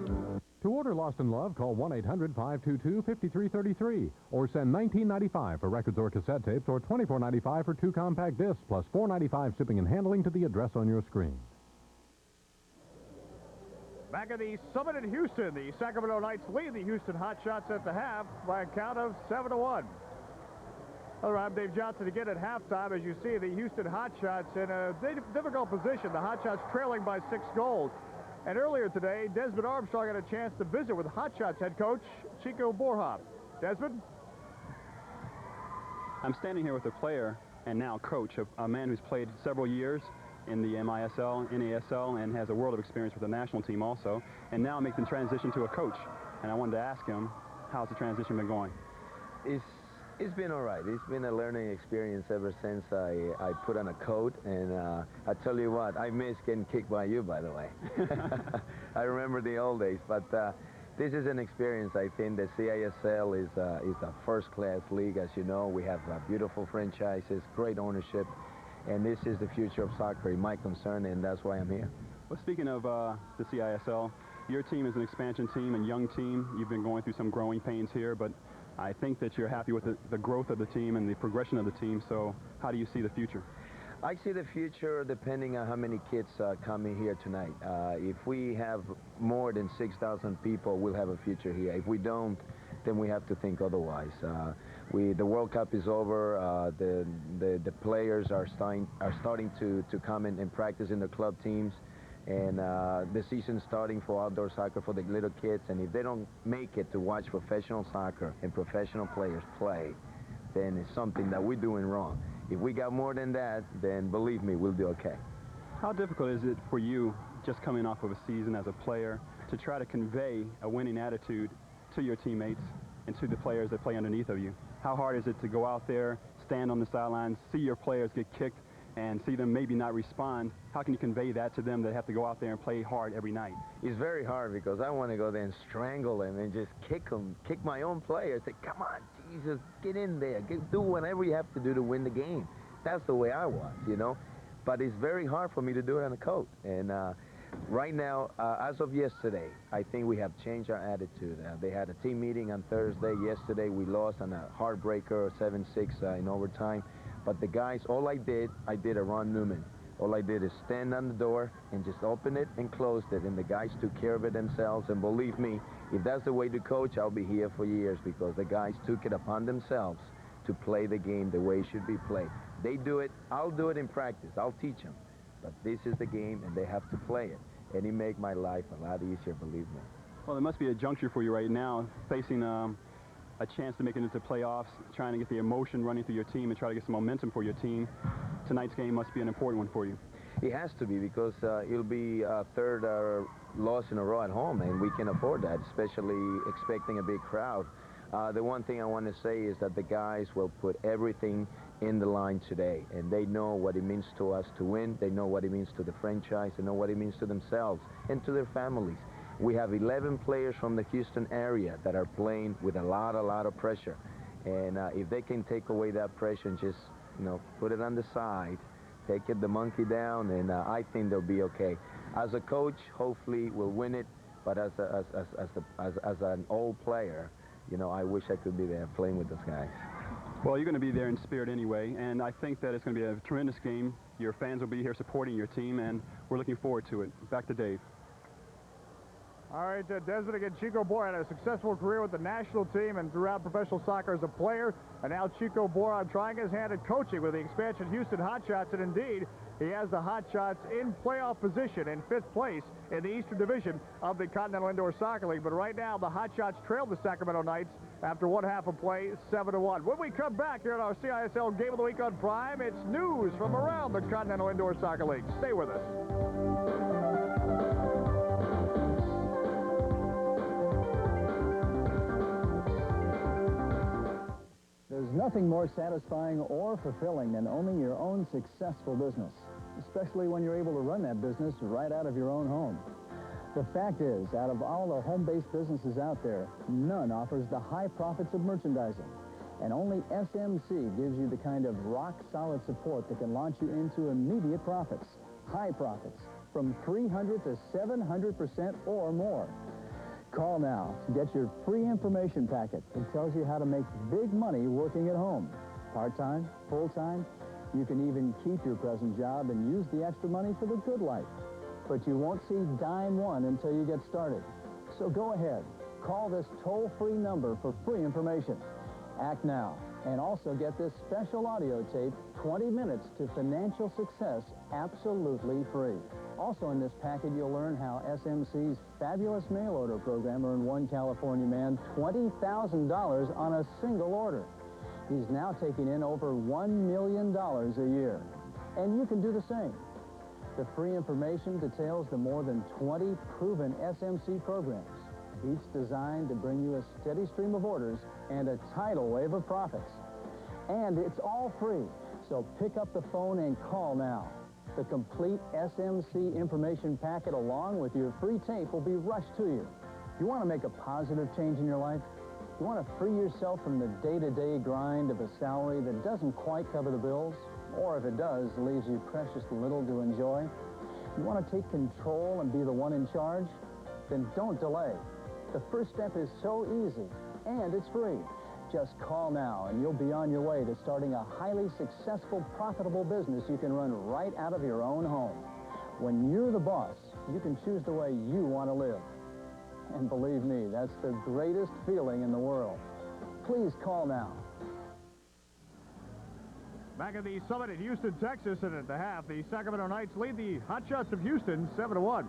To order Lost in Love, call 1-800-522-5333 or send $19.95 for records or cassette tapes or $24.95 for 2 compact discs plus $4.95 shipping and handling to the address on your screen. Back at the Summit in Houston, the Sacramento Knights lead the Houston Hotshots at the half by a count of 7-1. All right, I'm Dave Johnson again at halftime. As you see, the Houston Hotshots in a difficult position. The Hotshots trailing by 6 goals. And earlier today, Desmond Armstrong had a chance to visit with Hotshots head coach Chico Borja. Desmond? I'm standing here with a player and now coach, a man who's played several years in the MISL, NASL, and has a world of experience with the national team also, and now making the transition to a coach. And I wanted to ask him, how's the transition been going? It's been all right. It's been a learning experience ever since I put on a coat, and I tell you what, I miss getting kicked by you, by the way. I remember the old days, but this is an experience. I think the CISL is a first-class league, as you know. We have beautiful franchises, great ownership, and this is the future of soccer, in my concern, and that's why I'm here. Well, speaking of the CISL, your team is an expansion team and young team. You've been going through some growing pains here, but I think that you're happy with the growth of the team and the progression of the team, so how do you see the future? I see the future depending on how many kids come in here tonight. If we have more than 6,000 people, we'll have a future here. If we don't, then we have to think otherwise. The World Cup is over. The players are starting to come in and practice in the club teams. And the season's starting for outdoor soccer for the little kids, and if they don't make it to watch professional soccer and professional players play, then it's something that we're doing wrong. If we got more than that, then believe me, we'll be okay. How difficult is it for you, just coming off of a season as a player, to try to convey a winning attitude to your teammates and to the players that play underneath of you? How hard is it to go out there, stand on the sidelines, see your players get kicked, and see them maybe not respond? How can you convey that to them that have to go out there and play hard every night? It's very hard because I want to go there and strangle them and just kick them, kick my own players. Say, come on, Jesus, get in there. Do whatever you have to do to win the game. That's the way I was, you know. But it's very hard for me to do it on the court. And right now, as of yesterday, I think we have changed our attitude. They had a team meeting on Thursday. Yesterday, we lost on a heartbreaker, 7-6 in overtime. But the guys, all I did a Ron Newman. All I did is stand on the door and just open it and closed it, and the guys took care of it themselves. And believe me, if that's the way to coach, I'll be here for years, because the guys took it upon themselves to play the game the way it should be played. They do it, I'll do it in practice. I'll teach them. But this is the game, and they have to play it. And it make my life a lot easier, believe me. Well, there must be a juncture for you right now, facing a chance to make it into playoffs, trying to get the emotion running through your team and try to get some momentum for your team, tonight's game must be an important one for you. It has to be, because it'll be a third loss in a row at home, and we can afford that, especially expecting a big crowd. The one thing I want to say is that the guys will put everything in the line today, and they know what it means to us to win. They know what it means to the franchise. They know what it means to themselves and to their families. We have 11 players from the Houston area that are playing with a lot of pressure, and if they can take away that pressure and just, you know, put it on the side, take it the monkey down, and I think they'll be okay. As a coach, hopefully we'll win it, but as an old player, you know, I wish I could be there playing with those guys. Well, you're going to be there in spirit anyway, and I think that it's going to be a tremendous game. Your fans will be here supporting your team, and we're looking forward to it. Back to Dave. All right, Desmond, again, Chico Boran had a successful career with the national team and throughout professional soccer as a player. And now Chico Boran trying his hand at coaching with the expansion Houston Hotshots. And indeed, he has the Hotshots in playoff position in 5th place in the Eastern Division of the Continental Indoor Soccer League. But right now, the Hotshots trail the Sacramento Knights after one half of play, 7-1. When we come back here at our CISL Game of the Week on Prime, it's news from around the Continental Indoor Soccer League. Stay with us. There's nothing more satisfying or fulfilling than owning your own successful business, especially when you're able to run that business right out of your own home. The fact is, out of all the home-based businesses out there, none offers the high profits of merchandising. And only SMC gives you the kind of rock-solid support that can launch you into immediate profits, high profits, from 300 to 700% or more. Call now to get your free information packet that tells you how to make big money working at home. Part-time, full-time, you can even keep your present job and use the extra money for the good life. But you won't see dime one until you get started. So go ahead, call this toll-free number for free information. Act now, and also get this special audio tape, 20 minutes to financial success, absolutely free. Also in this packet, you'll learn how SMC's fabulous mail order program earned one California man $20,000 on a single order. He's now taking in over $1 million a year. And you can do the same. The free information details the more than 20 proven SMC programs, each designed to bring you a steady stream of orders and a tidal wave of profits. And it's all free, so pick up the phone and call now. The complete SMC information packet along with your free tape will be rushed to you. You want to make a positive change in your life? You want to free yourself from the day-to-day grind of a salary that doesn't quite cover the bills? Or if it does, leaves you precious little to enjoy? You want to take control and be the one in charge? Then don't delay. The first step is so easy, and it's free. Just call now, and you'll be on your way to starting a highly successful, profitable business you can run right out of your own home. When you're the boss, you can choose the way you want to live. And believe me, that's the greatest feeling in the world. Please call now. Back at the Summit in Houston, Texas, and at the half, the Sacramento Knights lead the Hotshots of Houston 7-1.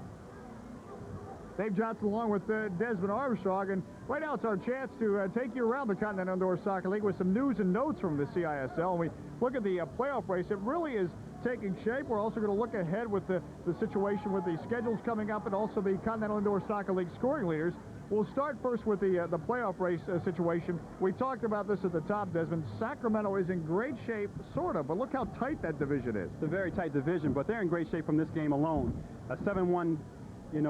Dave Johnson along with Desmond Armstrong, and right now it's our chance to take you around the Continental Indoor Soccer League with some news and notes from the CISL. And we look at the playoff race. It really is taking shape. We're also going to look ahead with the situation with the schedules coming up and also the Continental Indoor Soccer League scoring leaders. We'll start first with the playoff race situation. We talked about this at the top, Desmond. Sacramento is in great shape, sort of, but look how tight that division is. It's a very tight division, but they're in great shape from this game alone. A 7-1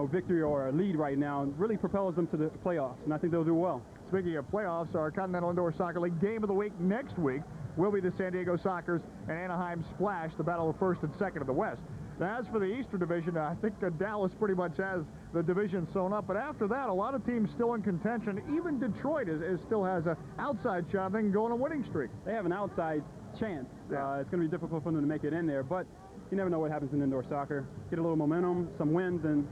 victory or a lead right now really propels them to the playoffs, and I think they'll do well. Speaking of playoffs, our Continental Indoor Soccer League Game of the Week next week will be the San Diego Sockers and Anaheim Splash, the battle of first and second of the West. Now, as for the Eastern Division, I think Dallas pretty much has the division sewn up, but after that, a lot of teams still in contention. Even Detroit still has an outside shot. They can go on a winning streak. They have an outside chance. Yeah. It's going to be difficult for them to make it in there, but you never know what happens in indoor soccer. Get a little momentum, some wins, and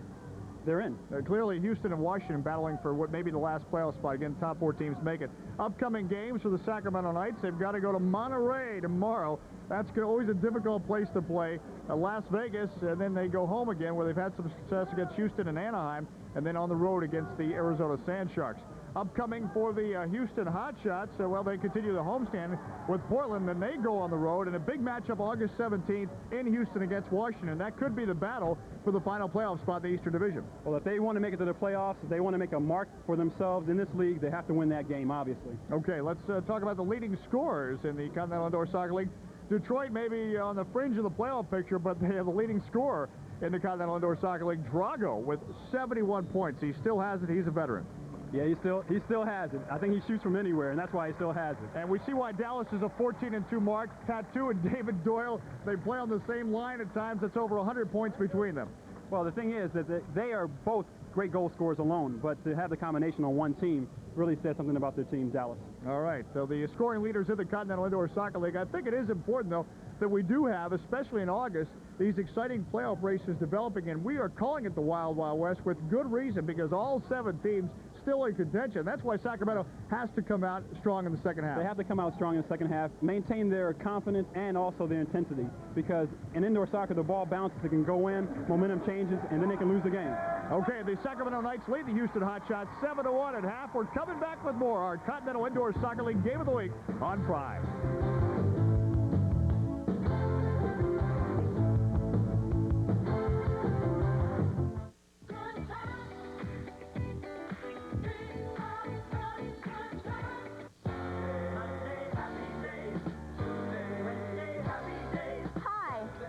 they're in. Clearly, Houston and Washington battling for what may be the last playoff spot. Again, top 4 teams make it. Upcoming games for the Sacramento Knights. They've got to go to Monterey tomorrow. That's always a difficult place to play. Las Vegas, and then they go home again where they've had some success against Houston and Anaheim, and then on the road against the Arizona Sand Sharks. upcoming for the Houston Hotshots. Well, they continue the homestand with Portland, then they go on the road in a big matchup August 17th in Houston against Washington. That could be the battle for the final playoff spot in the Eastern Division. Well, if they want to make it to the playoffs, if they want to make a mark for themselves in this league, they have to win that game, obviously. Okay, let's talk about the leading scorers in the Continental Indoor Soccer League. Detroit may be on the fringe of the playoff picture, but they have the leading scorer in the Continental Indoor Soccer League, Drago, with 71 points. He still has it. He's a veteran. Yeah, he still has it. I think he shoots from anywhere, and that's why he still has it. And we see why Dallas is a 14-2 mark. Part2 and David Doyle, they play on the same line at times. It's over 100 points between them. Well, the thing is that they are both great goal scorers alone, but to have the combination on one team really says something about their team, Dallas. All right, so the scoring leaders in the Continental Indoor Soccer League. I think it is important, though, that we do have, especially in August, these exciting playoff races developing, and we are calling it the Wild Wild West with good reason, because all 7 teams still in contention. That's why Sacramento has to come out strong in the second half. They have to come out strong in the second half, maintain their confidence and also their intensity, because in indoor soccer, the ball bounces, it can go in, momentum changes, and then they can lose the game. Okay, the Sacramento Knights lead the Houston Hotshots 7-1 at half. We're coming back with more. Our Continental Indoor Soccer League Game of the Week on Prime.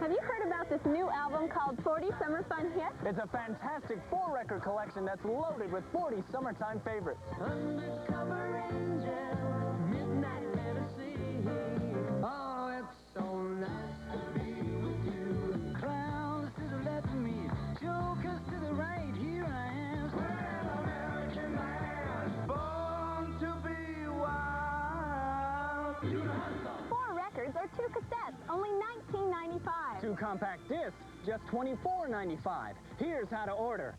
Have you heard about this new album called 40 Summer Fun Hits? It's a fantastic 4-record collection that's loaded with 40 summertime favorites. Undercover angel, midnight fantasy. Oh, it's so nice to be with you. Clowns to the left of me, jokers to the right. Here I am, well, American man, born to be wild. 4 records or 2 cassettes, only $19.95. 2 compact discs, just $24.95. Here's how to order.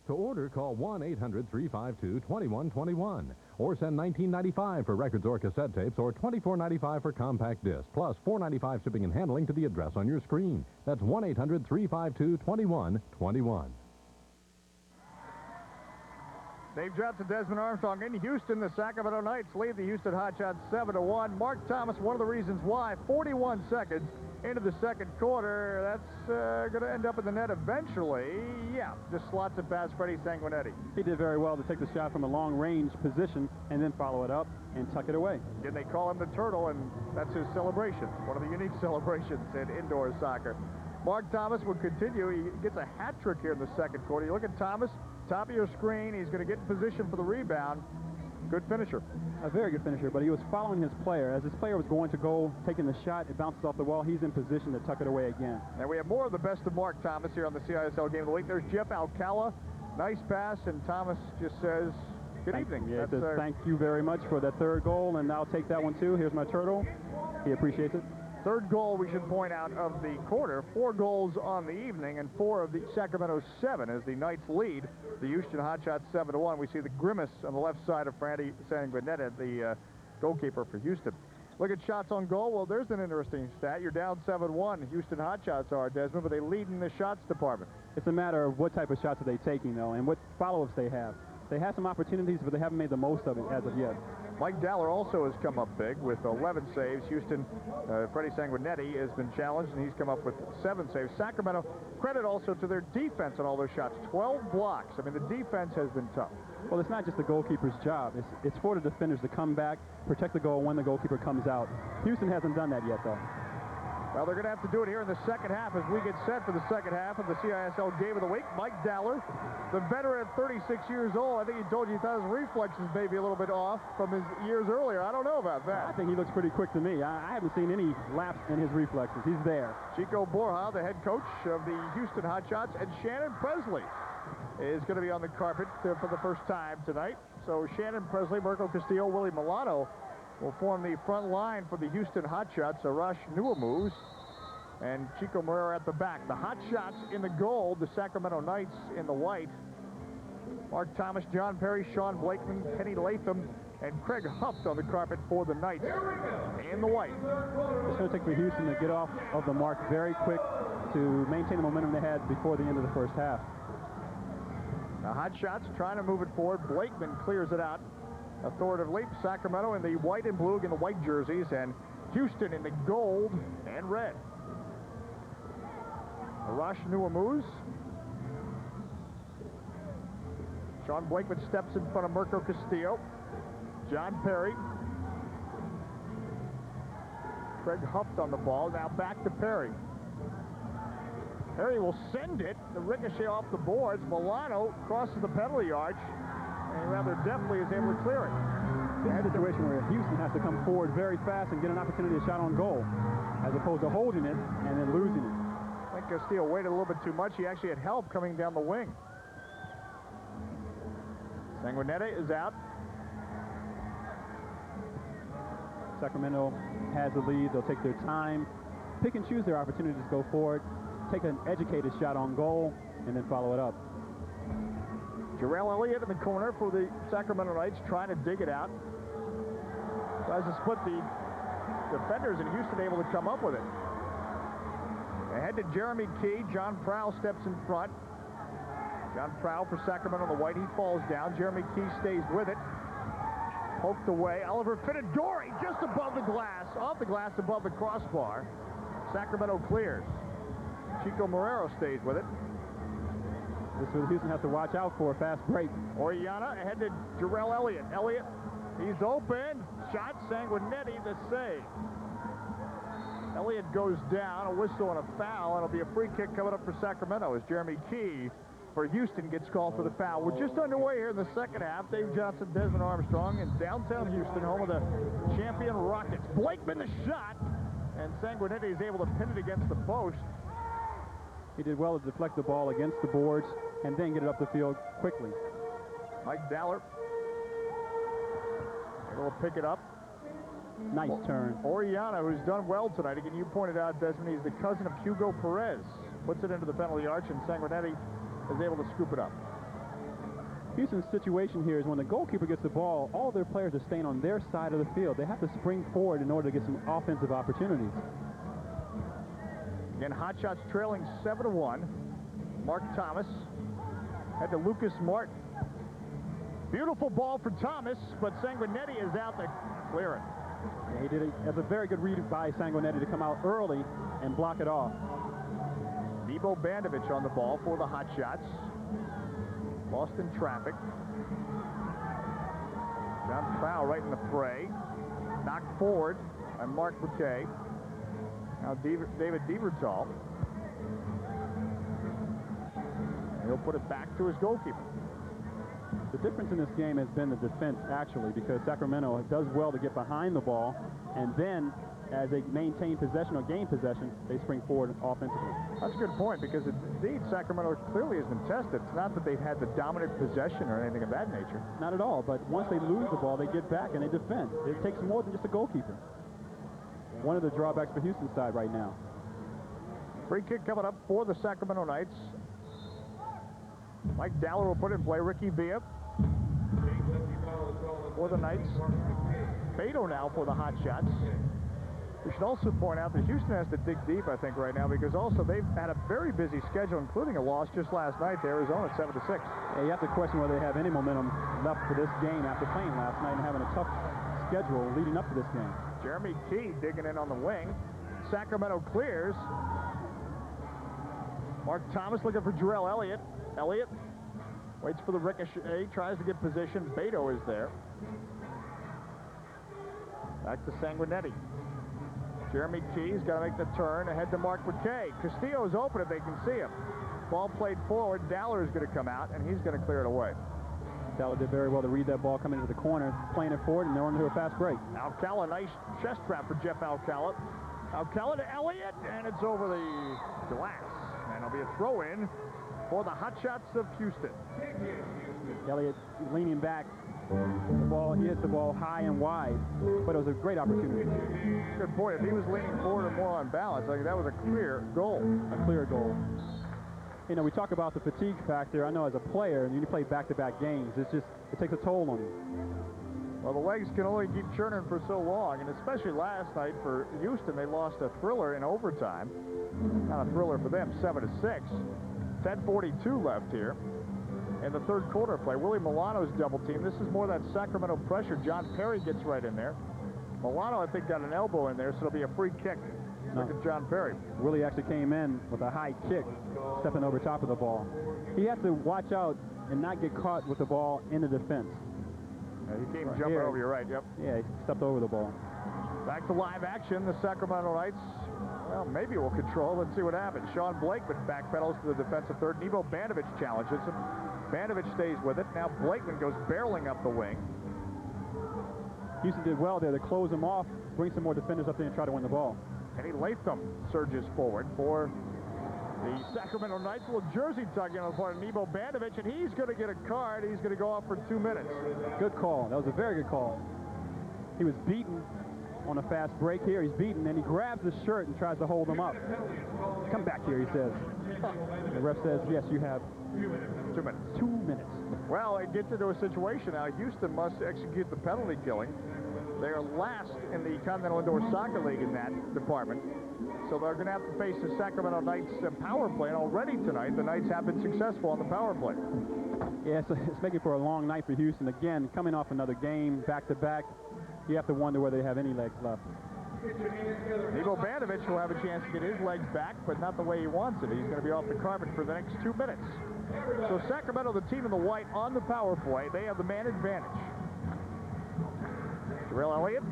To order, call 1-800-352-2121 or send $19.95 for records or cassette tapes or $24.95 for compact discs, plus $4.95 shipping and handling to the address on your screen. That's 1-800-352-2121. Dave Johnson, Desmond Armstrong in Houston. The Sacramento Knights lead the Houston Hotshots 7-1. Mark Thomas, one of the reasons why, 41 seconds into the second quarter. That's going to end up in the net eventually. Yeah, just slots it past Freddie Sanguinetti. He did very well to take the shot from a long-range position and then follow it up and tuck it away. Again, they call him the Turtle, and that's his celebration. One of the unique celebrations in indoor soccer. Mark Thomas will continue. He gets a hat trick here in the second quarter. You look at Thomas, top of your screen. He's going to get in position for the rebound. Good finisher. A very good finisher, but he was following his player. As his player was going to go, taking the shot, it bounces off the wall. He's in position to tuck it away again. And we have more of the best of Mark Thomas here on the CISL Game of the Week. There's Jeff Alcala. Nice pass, and Thomas just says, good evening. Yeah, says, thank you very much for that third goal, and I'll take that one too. Here's my turtle. He appreciates it. Third goal, we should point out, of the quarter. 4 goals on the evening and 4 of the Sacramento 7 as the Knights lead the Houston Hotshots 7-1. We see the grimace on the left side of Freddie Sanguinetti, the goalkeeper for Houston. Look at shots on goal. Well, there's an interesting stat. You're down 7-1. Houston Hotshots are, Desmond, but they lead in the shots department. It's a matter of what type of shots are they taking, though, and what follow-ups they have. They have some opportunities, but they haven't made the most of it as of yet. Mike Daller also has come up big with 11 saves. Houston, Freddie Sanguinetti has been challenged, and he's come up with 7 saves. Sacramento, credit also to their defense on all those shots. 12 blocks. I mean, the defense has been tough. Well, it's not just the goalkeeper's job. It's for the defenders to come back, protect the goal when the goalkeeper comes out. Houston hasn't done that yet, though. Well, they're going to have to do it here in the second half as we get set for the second half of the CISL Game of the Week. Mike Daller, the veteran at 36 years old. I think he told you he thought his reflexes may be a little bit off from his years earlier. I don't know about that. I think he looks pretty quick to me. I haven't seen any lapse in his reflexes. He's there. Chico Borja, the head coach of the Houston Hotshots, and Shannon Presley is going to be on the carpet for the first time tonight. So Shannon Presley, Mirko Castillo, Willie Milano will form the front line for the Houston Hotshots. Arash Nuamoos and Chico Moreira at the back. The Hotshots in the gold, the Sacramento Knights in the white. Mark Thomas, John Perry, Sean Blakeman, Kenny Latham, and Craig Huft on the carpet for the Knights in the white. It's going to take for Houston to get off of the mark very quick to maintain the momentum they had before the end of the first half. The Hotshots trying to move it forward. Blakeman clears it out Authoritatively, Sacramento in the white and blue in the white jerseys, and Houston in the gold and red. Arash Nuamuz. Sean Blakeman steps in front of Mirko Castillo. John Perry. Craig Huft on the ball. Now back to Perry. Perry will send it. The ricochet off the boards. Milano crosses the penalty arch, and rather deftly is able to clear it. This is a situation where Houston has to come forward very fast and get an opportunity to shot on goal, as opposed to holding it and then losing it. I think Castillo waited a little bit too much. He actually had help coming down the wing. Sanguinetti is out. Sacramento has the lead. They'll take their time, pick and choose their opportunities to go forward, take an educated shot on goal, and then follow it up. Jarrell Elliott in the corner for the Sacramento Knights, trying to dig it out. Tries to split the defenders, and Houston able to come up with it. Ahead to Jeremy Key. John Prowl steps in front. John Prowl for Sacramento on the white. He falls down. Jeremy Key stays with it. Poked away. Oliver Finidori just above the glass. Off the glass above the crossbar. Sacramento clears. Chico Marrero stays with it. This is what Houston has to watch out for. Fast break. Orellana ahead to Jarrell Elliott. Elliott, he's open. Shot. Sanguinetti the save. Elliott goes down. A whistle and a foul. And it'll be a free kick coming up for Sacramento as Jeremy Key for Houston gets called for the foul. We're just underway here in the second half. Dave Johnson, Desmond Armstrong in downtown Houston, home of the champion Rockets. Blakeman the shot, and Sanguinetti is able to pin it against the post. He did well to deflect the ball against the boards and then get it up the field quickly. Mike Daller able to pick it up. Nice turn. Orellana, who's done well tonight. Again, you pointed out, Desmond, he's the cousin of Hugo Perez. Puts it into the penalty arch, and Sanguinetti is able to scoop it up. Houston's situation here is when the goalkeeper gets the ball, all their players are staying on their side of the field. They have to spring forward in order to get some offensive opportunities. Again, Hotshots trailing 7-1. Mark Thomas. Head to Lucas Martin. Beautiful ball for Thomas, but Sanguinetti is out to clear it. Yeah, he did it. That's a very good read by Sanguinetti to come out early and block it off. Debo Bandovich on the ball for the Hotshots. Lost in traffic. John Prowl right in the fray. Knocked forward by Mark Bouquet. Now David Dievertal. And he'll put it back to his goalkeeper. The difference in this game has been the defense, actually, because Sacramento does well to get behind the ball, and then as they maintain possession or gain possession, they spring forward offensively. That's a good point, because indeed Sacramento clearly has been tested. It's not that they've had the dominant possession or anything of that nature. Not at all, but once they lose the ball, they get back and they defend. It takes more than just a goalkeeper. One of the drawbacks for Houston's side right now. Free kick coming up for the Sacramento Knights. Mike Daller will put it in play. Ricky Villa for the Knights. Beto now for the Hotshots. We should also point out that Houston has to dig deep, I think, right now, because also they've had a very busy schedule, including a loss just last night to Arizona 7-6. Yeah, you have to question whether they have any momentum left for this game after playing last night and having a tough schedule leading up to this game. Jeremy Key digging in on the wing. Sacramento clears. Mark Thomas looking for Jarrell Elliott. Elliott waits for the ricochet, tries to get position. Beto is there. Back to Sanguinetti. Jeremy Key's got to make the turn ahead to Mark Bouquet. Castillo's open if they can see him. Ball played forward. Daller is going to come out, and he's going to clear it away. Daller did very well to read that ball coming into the corner, playing it forward, and they're into a fast break. Alcala, nice chest trap for Jeff Alcala. Alcala to Elliott, and it's over the glass. And it'll be a throw-in for the Hotshots of Houston. Elliott leaning back. The ball, he hit the ball high and wide, but it was a great opportunity. Good point. If he was leaning forward and more on balance, I think that was a clear goal. A clear goal. You know, we talk about the fatigue factor. I know as a player, and you play back-to-back games, it takes a toll on you. Well, the legs can only keep churning for so long, and especially last night for Houston, they lost a thriller in overtime. Not a thriller for them, 7-6. 10:42 left here. in the third quarter play. Willie Milano's double team. This is more that Sacramento pressure. John Perry gets right in there. Milano, I think, got an elbow in there, so it'll be a free kick. Look at John Perry. Willie actually came in with a high kick, stepping over top of the ball. He has to watch out and not get caught with the ball in the defense. He came jumping over, you're right, yep. Yeah, he stepped over the ball. Back to live action. The Sacramento Knights, well, maybe will control. Let's see what happens. Sean Blakeman backpedals to the defensive third. Nebo Bandovich challenges him. Bandovich stays with it. Now Blakeman goes barreling up the wing. Houston did well there to close him off, bring some more defenders up there and try to win the ball. Kenny Latham surges forward for the Sacramento Knights. A little jersey tugging on the part of Nebo Bandovich, and he's going to get a card. He's going to go off for 2 minutes. Good call. That was a very good call. He was beaten on a fast break here. He's beaten, and he grabs his shirt and tries to hold him up. Come back here, he says. And the ref says, yes, you have 2 minutes. 2 minutes. Well, it gets into a situation now. Houston must execute the penalty killing. They are last in the Continental Indoor Soccer League in that department. So they're going to have to face the Sacramento Knights power play. And already tonight, the Knights have been successful on the power play. Yeah, it's making for a long night for Houston. Again, coming off another game, back-to-back. You have to wonder whether they have any legs left. Nebo Bandovich will have a chance to get his legs back, but not the way he wants it. He's going to be off the carpet for the next 2 minutes. So Sacramento, the team in the white on the power play, they have the man advantage. Terrell Elliott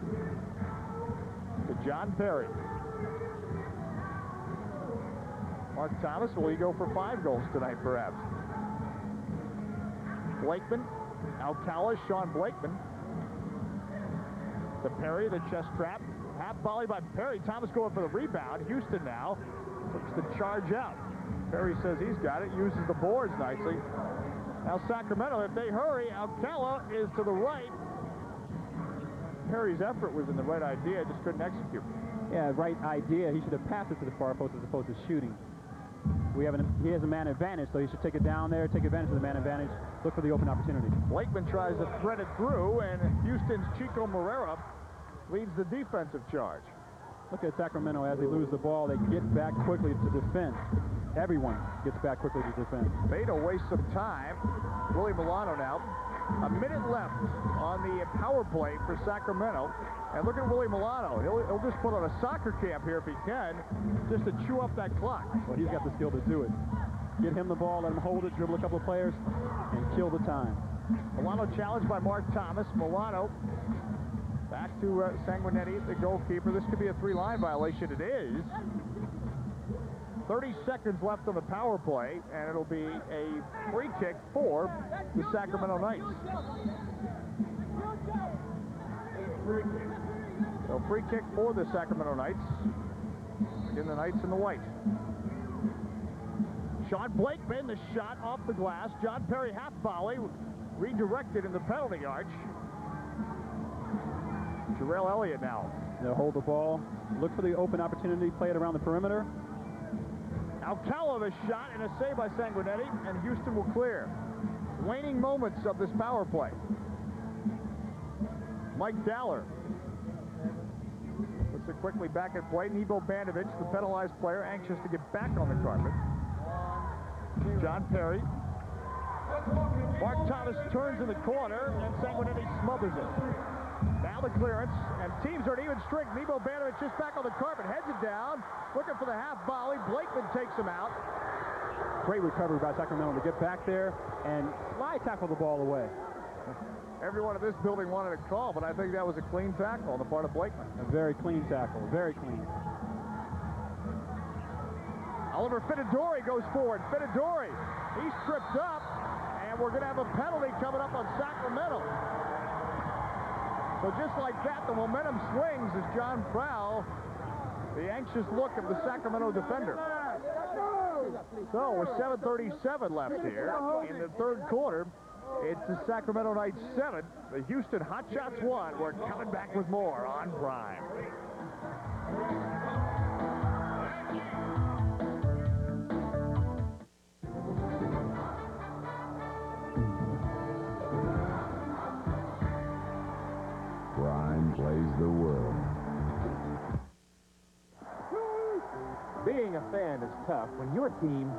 to John Perry. Mark Thomas, will he go for 5 goals tonight, perhaps? Blakeman, Alcala, Sean Blakeman. To Perry, the chest trap. Half volley by Perry. Thomas going for the rebound. Houston now looks to charge out. Perry says he's got it. Uses the boards nicely. Now Sacramento, if they hurry, Alcala is to the right. Perry's effort was in the right idea, just couldn't execute. Yeah, right idea. He should have passed it to the far post as opposed to shooting. He has a man advantage, so he should take it down there, take advantage of the man advantage, look for the open opportunity. Blakeman tries to thread it through, and Houston's Chico Moreira leads the defensive charge. Look at Sacramento as they lose the ball. They get back quickly to defend. Everyone gets back quickly to defend. Made to waste some time. Willie Milano now. A minute left on the power play for Sacramento. And look at Willie Milano. He'll just put on a soccer camp here if he can, just to chew up that clock. Well, he's got the skill to do it. Get him the ball, let him hold it, dribble a couple of players, and kill the time. Milano challenged by Mark Thomas. Milano back to Sanguinetti, the goalkeeper. This could be a 3-line violation. It is. 30 seconds left on the power play, and it'll be a free kick for the Sacramento Knights. So free kick for the Sacramento Knights. Again, the Knights in the white. Sean Blakeman, the shot off the glass. John Perry half volley, redirected in the penalty arch. Terrell Elliott now. They'll hold the ball, look for the open opportunity, play it around the perimeter. Alcala, a shot and a save by Sanguinetti, and Houston will clear. Waning moments of this power play. Mike Dowler puts it quickly back at play. Nebo Bandovich, the penalized player, anxious to get back on the carpet. John Perry. Mark Thomas turns in the corner, and Sanguinetti smothers it. Now the clearance, and teams are an even strength. Nebo Bandovich just back on the carpet, heads it down, looking for the half volley. Blakeman takes him out. Great recovery by Sacramento to get back there and slide tackle the ball away. Everyone in this building wanted a call, but I think that was a clean tackle on the part of Blakeman. A very clean tackle, very clean. Oliver Finidori goes forward. Finidori, he's tripped up, and we're going to have a penalty coming up on Sacramento. So just like that, the momentum swings as John Prowl, the anxious look of the Sacramento defender. So with 7:37 left here in the third quarter, it's the Sacramento Knights 7, the Houston Hotshots 1. We're coming back with more on Prime. Prime plays the world. Being a fan is tough when your team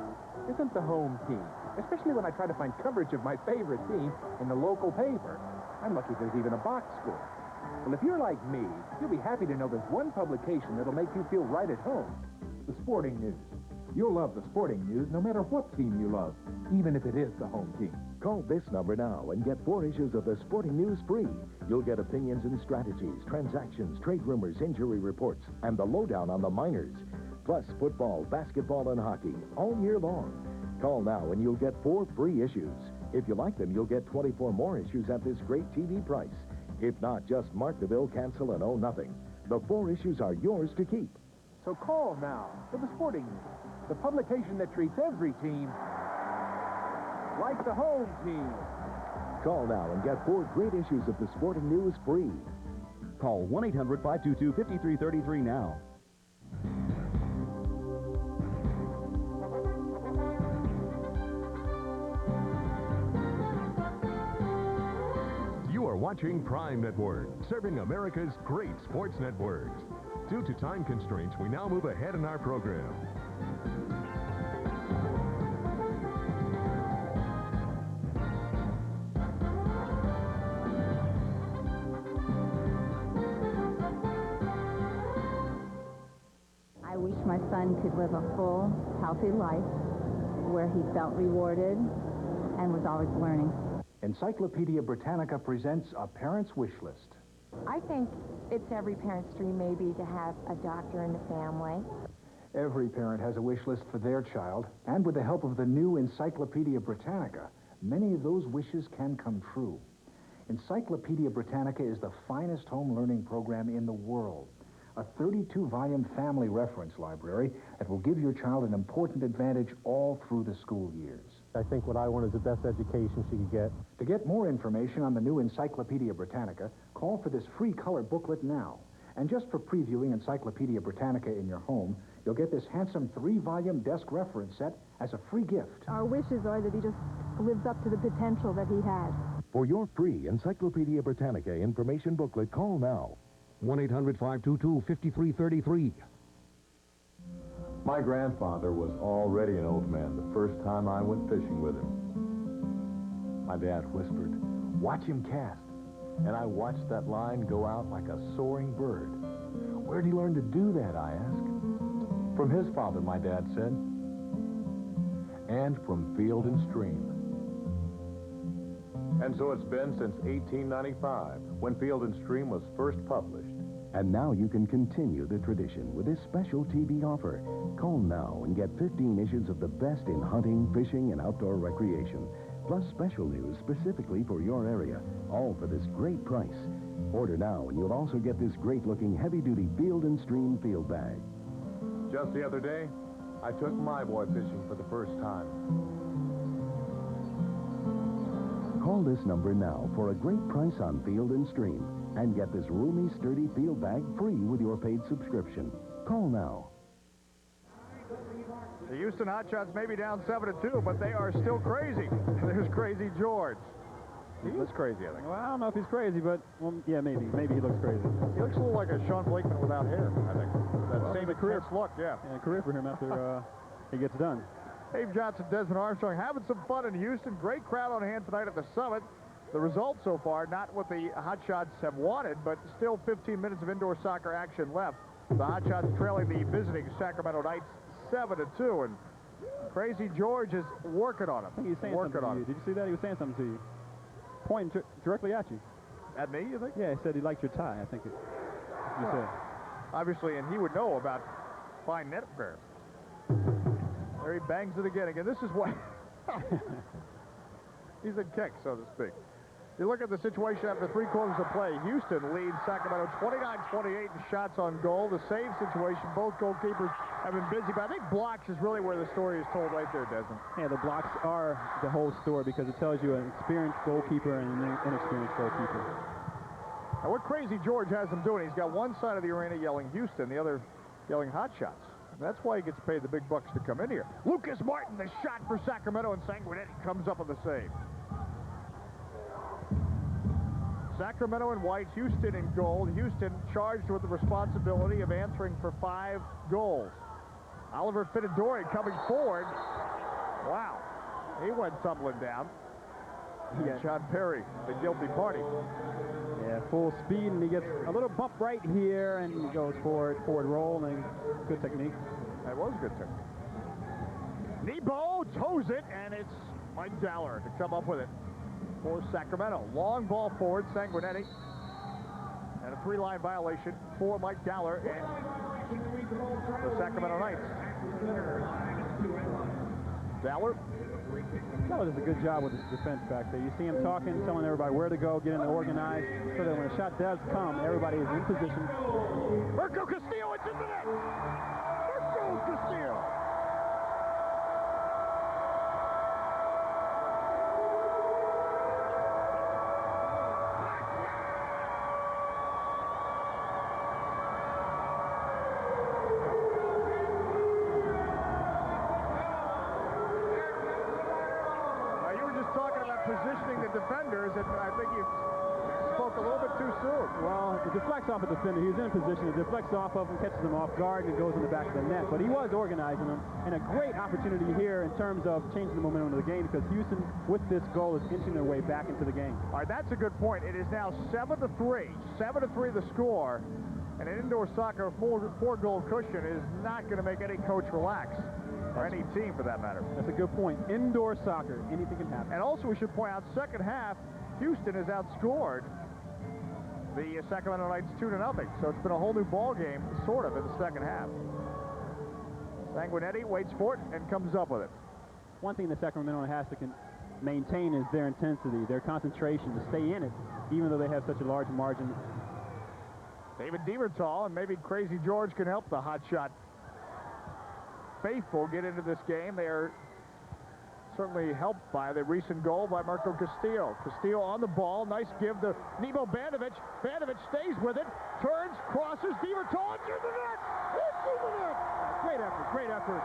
isn't the home team, especially when I try to find coverage of my favorite team in the local paper. I'm lucky there's even a box score. Well, if you're like me, you'll be happy to know there's one publication that'll make you feel right at home. The Sporting News. You'll love the Sporting News no matter what team you love, even if it is the home team. Call this number now and get 4 issues of the Sporting News free. You'll get opinions and strategies, transactions, trade rumors, injury reports, and the lowdown on the minors. Plus football, basketball, and hockey all year long. Call now and you'll get 4 free issues. If you like them, you'll get 24 more issues at this great TV price. If not, just mark the bill, cancel, and owe nothing. The 4 issues are yours to keep. So call now for the Sporting News, the publication that treats every team like the home team. Call now and get 4 great issues of the Sporting News free. Call 1-800-522-5333 now. You are watching Prime Network, serving America's great sports networks. Due to time constraints, we now move ahead in our program. I wish my son could live a full, healthy life where he felt rewarded and was always learning. Encyclopedia Britannica presents a parent's wish list. I think it's every parent's dream maybe to have a doctor in the family. Every parent has a wish list for their child, and with the help of the new Encyclopedia Britannica, many of those wishes can come true. Encyclopedia Britannica is the finest home learning program in the world. A 32-volume family reference library that will give your child an important advantage all through the school years. I think what I want is the best education she could get. To get more information on the new Encyclopedia Britannica, call for this free color booklet now. And just for previewing Encyclopedia Britannica in your home, you'll get this handsome 3-volume desk reference set as a free gift. Our wishes are that he just lives up to the potential that he has. For your free Encyclopedia Britannica information booklet, call now. 1-800-522-5333. My grandfather was already an old man the first time I went fishing with him. My dad whispered, "Watch him cast." And I watched that line go out like a soaring bird. "Where'd he learn to do that?" I asked. "From his father," my dad said. "And from Field and Stream." And so it's been since 1895, when Field and Stream was first published. And now you can continue the tradition with this special TV offer. Call now and get 15 issues of the best in hunting, fishing, and outdoor recreation, plus special news specifically for your area, all for this great price. Order now and you'll also get this great-looking heavy-duty Field and Stream field bag. Just the other day, I took my boy fishing for the first time. Call this number now for a great price on Field and Stream and get this roomy, sturdy field bag free with your paid subscription. Call now. The Houston Hotshots may be down 7-2, but they are still crazy. There's Crazy George. He looks crazy, I think. Well, I don't know if he's crazy, but, well, yeah, maybe. Maybe he looks crazy. He looks a little like a Sean Blakeman without hair, I think. That same career look, yeah. Yeah, career for him after he gets done. Dave Johnson, Desmond Armstrong having some fun in Houston. Great crowd on hand tonight at the Summit. The result so far, not what the Hotshots have wanted, but still 15 minutes of indoor soccer action left. The Hotshots trailing the visiting Sacramento Knights 7-2, and Crazy George is working on him. I think he's saying something to you. Did you see that? He was saying something to you. Pointing directly at you. At me, you think? Yeah, he said he liked your tie, I think you said. Obviously, and he would know about fine net repair. There he bangs it again. Again, this is what... He's a kick, so to speak. You look at the situation after 3 quarters of play. Houston leads Sacramento 29-28 in shots on goal. The save situation, both goalkeepers have been busy, but I think blocks is really where the story is told right there, Desmond. Yeah, the blocks are the whole story because it tells you an experienced goalkeeper and an inexperienced goalkeeper. Now, what Crazy George has him doing, he's got one side of the arena yelling Houston, the other yelling Hotshots. That's why he gets paid the big bucks to come in here. Lucas Martin, the shot for Sacramento, and Sanguinetti comes up with the save. Sacramento in white, Houston in gold. Houston charged with the responsibility of answering for 5 goals. Oliver Fittadori coming forward. Wow. He went tumbling down. Yeah. John Perry, the guilty party. Yeah, full speed, and he gets a little bump right here, and he goes forward roll, and good technique. That was good technique. Nebo toes it, and it's Mike Dowler to come up with it for Sacramento. Long ball forward, Sanguinetti. And a 3-line violation for Mike Dowler and the Sacramento Knights. Dowler does a good job with his defense back there. You see him talking, telling everybody where to go, getting organized, so that when a shot does come, everybody is in position. Mirko Castillo, it's in the net! Mirko Castillo! Positioning the defenders, and I think you spoke a little bit too soon. Well, it deflects off a defender. He was in a position. It deflects off of him, catches him off guard, and goes in the back of the net. But he was organizing them, and a great opportunity here in terms of changing the momentum of the game, because Houston, with this goal, is inching their way back into the game. All right, that's a good point. It is now 7-3. 7-3 the score, and an indoor soccer four-goal cushion is not going to make any coach relax. Or any team, for that matter. That's a good point. Indoor soccer, anything can happen. And also, we should point out, second half, Houston has outscored the Sacramento Knights 2-0. So it's been a whole new ball game, sort of, in the second half. Sanguinetti waits for it and comes up with it. One thing that Sacramento has to maintain is their intensity, their concentration, to stay in it, even though they have such a large margin. David Dievertal and maybe Crazy George can help the hotshot faithful get into this game. They are certainly helped by the recent goal by Mirko Castillo. Castillo on the ball. Nice give to Nebo Bandovic. Bandovic stays with it. Turns, crosses. Dievertal into the net. Into the net. Great effort. Great effort.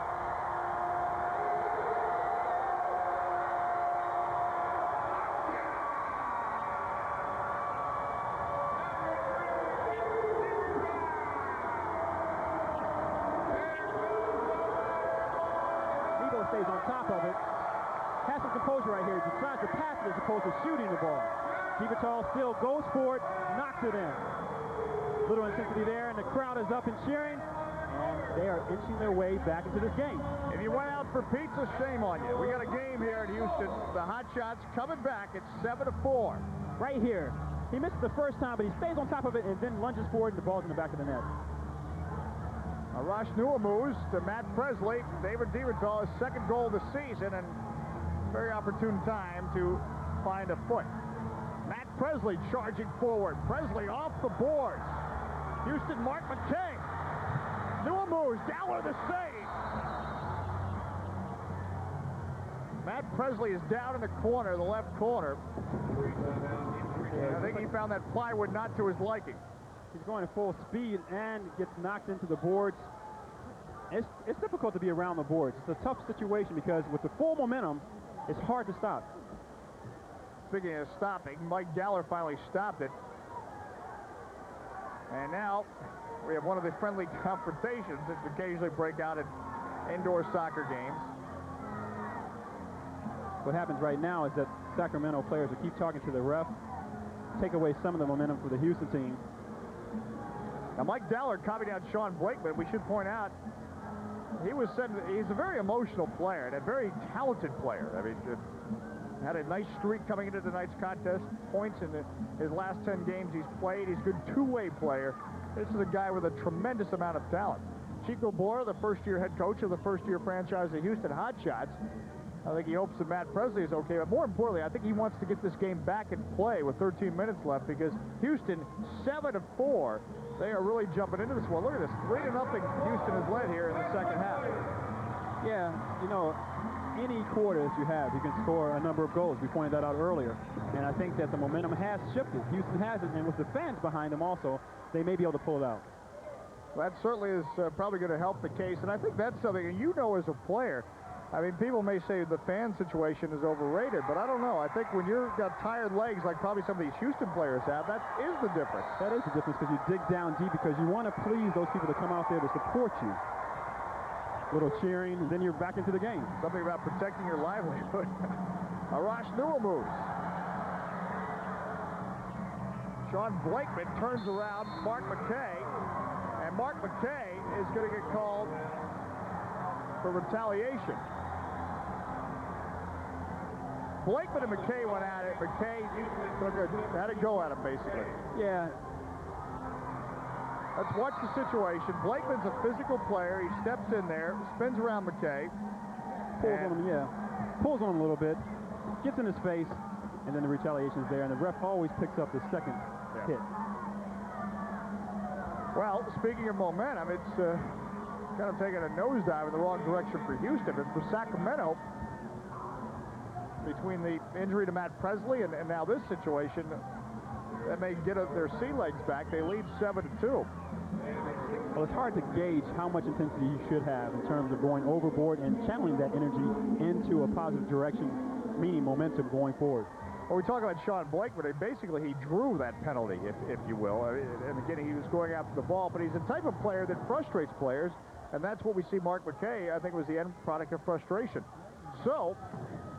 Stays on top of it. Has some composure right here. He decides to pass it as opposed to shooting the ball. Dievertal still goes for it, knocks it in. Little intensity there, and the crowd is up and cheering, and they are inching their way back into this game. If you went out for pizza, shame on you. We got a game here in Houston. The Hotshots coming back at 7-4. Right here. He misses the first time, but he stays on top of it and then lunges forward, and the ball's in the back of the net. Arash Nua moves to Matt Presley. David Dievertal, his second goal of the season, and very opportune time to find a foot. Matt Presley charging forward. Presley off the boards. Houston, Mark McKay. Nua moves. Dowler the save. Matt Presley is down in the corner, the left corner. I think he found that plywood not to his liking. He's going at full speed and gets knocked into the boards. It's difficult to be around the boards. It's a tough situation because with the full momentum, it's hard to stop. Speaking of stopping, Mike Dowler finally stopped it. And now we have one of the friendly confrontations that occasionally break out in indoor soccer games. What happens right now is that Sacramento players will keep talking to the ref, take away some of the momentum for the Houston team. Now, Mike Dowler copied out Sean Blakeman. We should point out, he's a very emotional player and a very talented player. I mean, had a nice streak coming into tonight's contest. Points in his last 10 games he's played. He's a good two-way player. This is a guy with a tremendous amount of talent. Chico Bora, the first-year head coach of the first-year franchise, the Houston Hotshots. I think he hopes that Matt Presley is okay, but more importantly, I think he wants to get this game back in play with 13 minutes left because Houston 7-4. They are really jumping into this one. Look at this, 3-0 Houston has led here in the second half. Yeah, you know, any quarter that you have, you can score a number of goals. We pointed that out earlier. And I think that the momentum has shifted. Houston has it, and with the fans behind them also, they may be able to pull it out. Well, that certainly is probably going to help the case, and I think that's something, and you know as a player, I mean, people may say the fan situation is overrated, but I don't know. I think when you've got tired legs like probably some of these Houston players have, that is the difference. That is the difference because you dig down deep because you want to please those people that come out there to support you. little cheering, and then you're back into the game. Something about protecting your livelihood. Arash Newell moves. Sean Blakeman turns around Mark McKay, and Mark McKay is going to get called for retaliation. Blakeman and McKay went at it. McKay had a go at him, basically. Yeah. Let's watch the situation. Blakeman's a physical player. He steps in there, spins around McKay. Pulls on him, yeah. Pulls on him a little bit, gets in his face, and then the retaliation's there, and the ref always picks up the second hit. Well, speaking of momentum, it's kind of taking a nosedive in the wrong direction for Houston. And for Sacramento, between the injury to Matt Presley and now this situation, that may get their sea legs back. They lead 7-2. Well, it's hard to gauge how much intensity you should have in terms of going overboard and channeling that energy into a positive direction, meaning momentum going forward. Well, we talk about Sean Blakeman. Basically, he drew that penalty, if you will. And again, he was going after the ball, but he's the type of player that frustrates players, and that's what we see Mark McKay, I think, was the end product of frustration. So,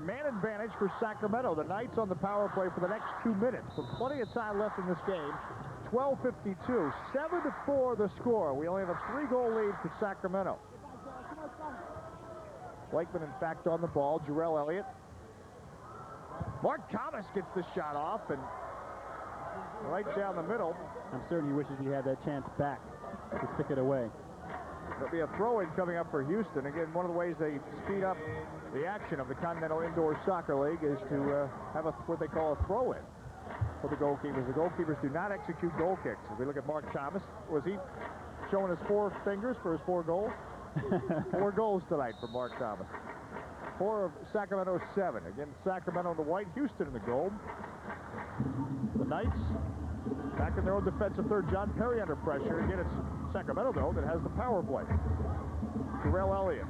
man advantage for Sacramento. The Knights on the power play for the next 2 minutes. With plenty of time left in this game. 12:52, 7-4 the score. We only have a 3-goal lead for Sacramento. Blakeman, in fact, on the ball. Jarrell Elliott. Mark Thomas gets the shot off, and right down the middle. I'm certain he wishes he had that chance back to stick it away. There'll be a throw-in coming up for Houston. Again, one of the ways they speed up the action of the Continental Indoor Soccer League is to have what they call a throw-in for the goalkeepers. The goalkeepers do not execute goal kicks. If we look at Mark Thomas, was he showing his 4 fingers for his 4 goals? 4 goals tonight for Mark Thomas. 4 of Sacramento's 7. Again, Sacramento in the white, Houston in the gold. The Knights back in their own defensive third. John Perry under pressure. Again, it's Sacramento, though, that has the power play. Jarrell Elliott.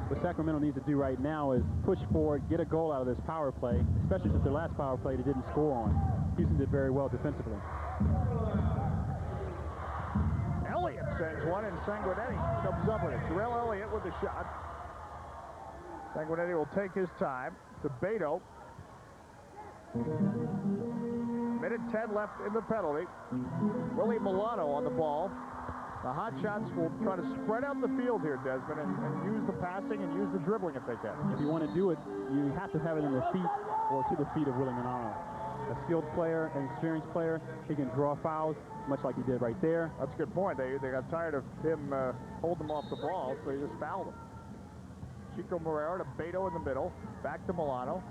What Sacramento needs to do right now is push forward, get a goal out of this power play, especially since their last power play they didn't score on. Houston did very well defensively. Elliott sends one, and Sanguinetti comes up with it. Jarrell Elliott with the shot. Sanguinetti will take his time to Beto. Minute 10 left in the penalty. Willie Milano on the ball. The Hotshots will try to spread out the field here, Desmond, and use the passing and use the dribbling if they can. If you want to do it, you have to have it in the feet or to the feet of Willie Milano. A skilled player, an experienced player, he can draw fouls, much like he did right there. That's a good point. They got tired of him holding them off the ball, so they just fouled him. Chico Moreira to Beto in the middle. Back to Milano.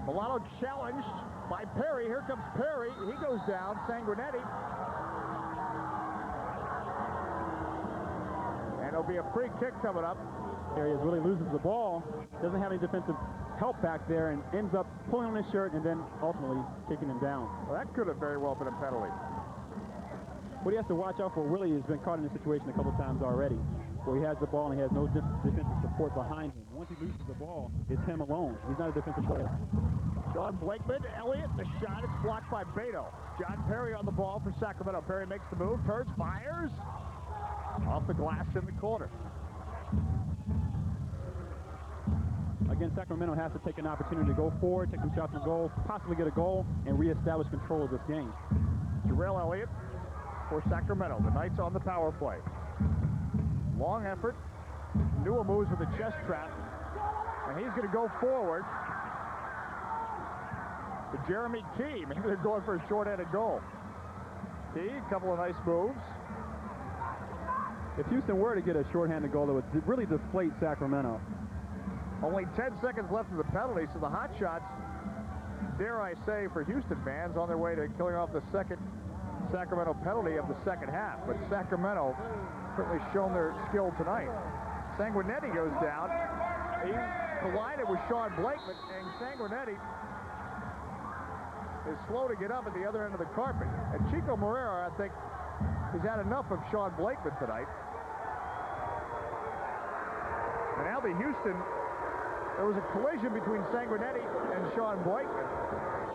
Milano challenged by Perry. Here comes Perry. He goes down. Sanguinetti. And it'll be a free kick coming up. There he is. Really loses the ball. Doesn't have any defensive help back there and ends up pulling on his shirt and then ultimately kicking him down. Well, that could have very well been a penalty. What he has to watch out for, Willie has been caught in this situation a couple times already, where he has the ball and he has no defensive support behind him. Once he loses the ball, it's him alone. He's not a defensive player. Sean Blakeman, Elliott, the shot. It's blocked by Beto. John Perry on the ball for Sacramento. Perry makes the move, turns, fires. Off the glass in the corner. Again, Sacramento has to take an opportunity to go forward, take some shots on goal, possibly get a goal, and reestablish control of this game. Jarrell Elliott for Sacramento. The Knights on the power play. Long effort. Newell moves with a chest trap, and he's going to go forward to Jeremy Key. Maybe they're going for a short-handed goal. Key, a couple of nice moves. If Houston were to get a short-handed goal, that would really deflate Sacramento. Only 10 seconds left of the penalty, so the Hotshots, dare I say, for Houston fans, on their way to killing off the second Sacramento penalty of the second half. But Sacramento certainly shown their skill tonight. Sanguinetti goes down. He collided with Sean Blakeman, and Sanguinetti is slow to get up at the other end of the carpet. And Chico Moreira, I think, has had enough of Sean Blakeman tonight. And now the Houston, there was a collision between Sanguinetti and Sean Blakeman.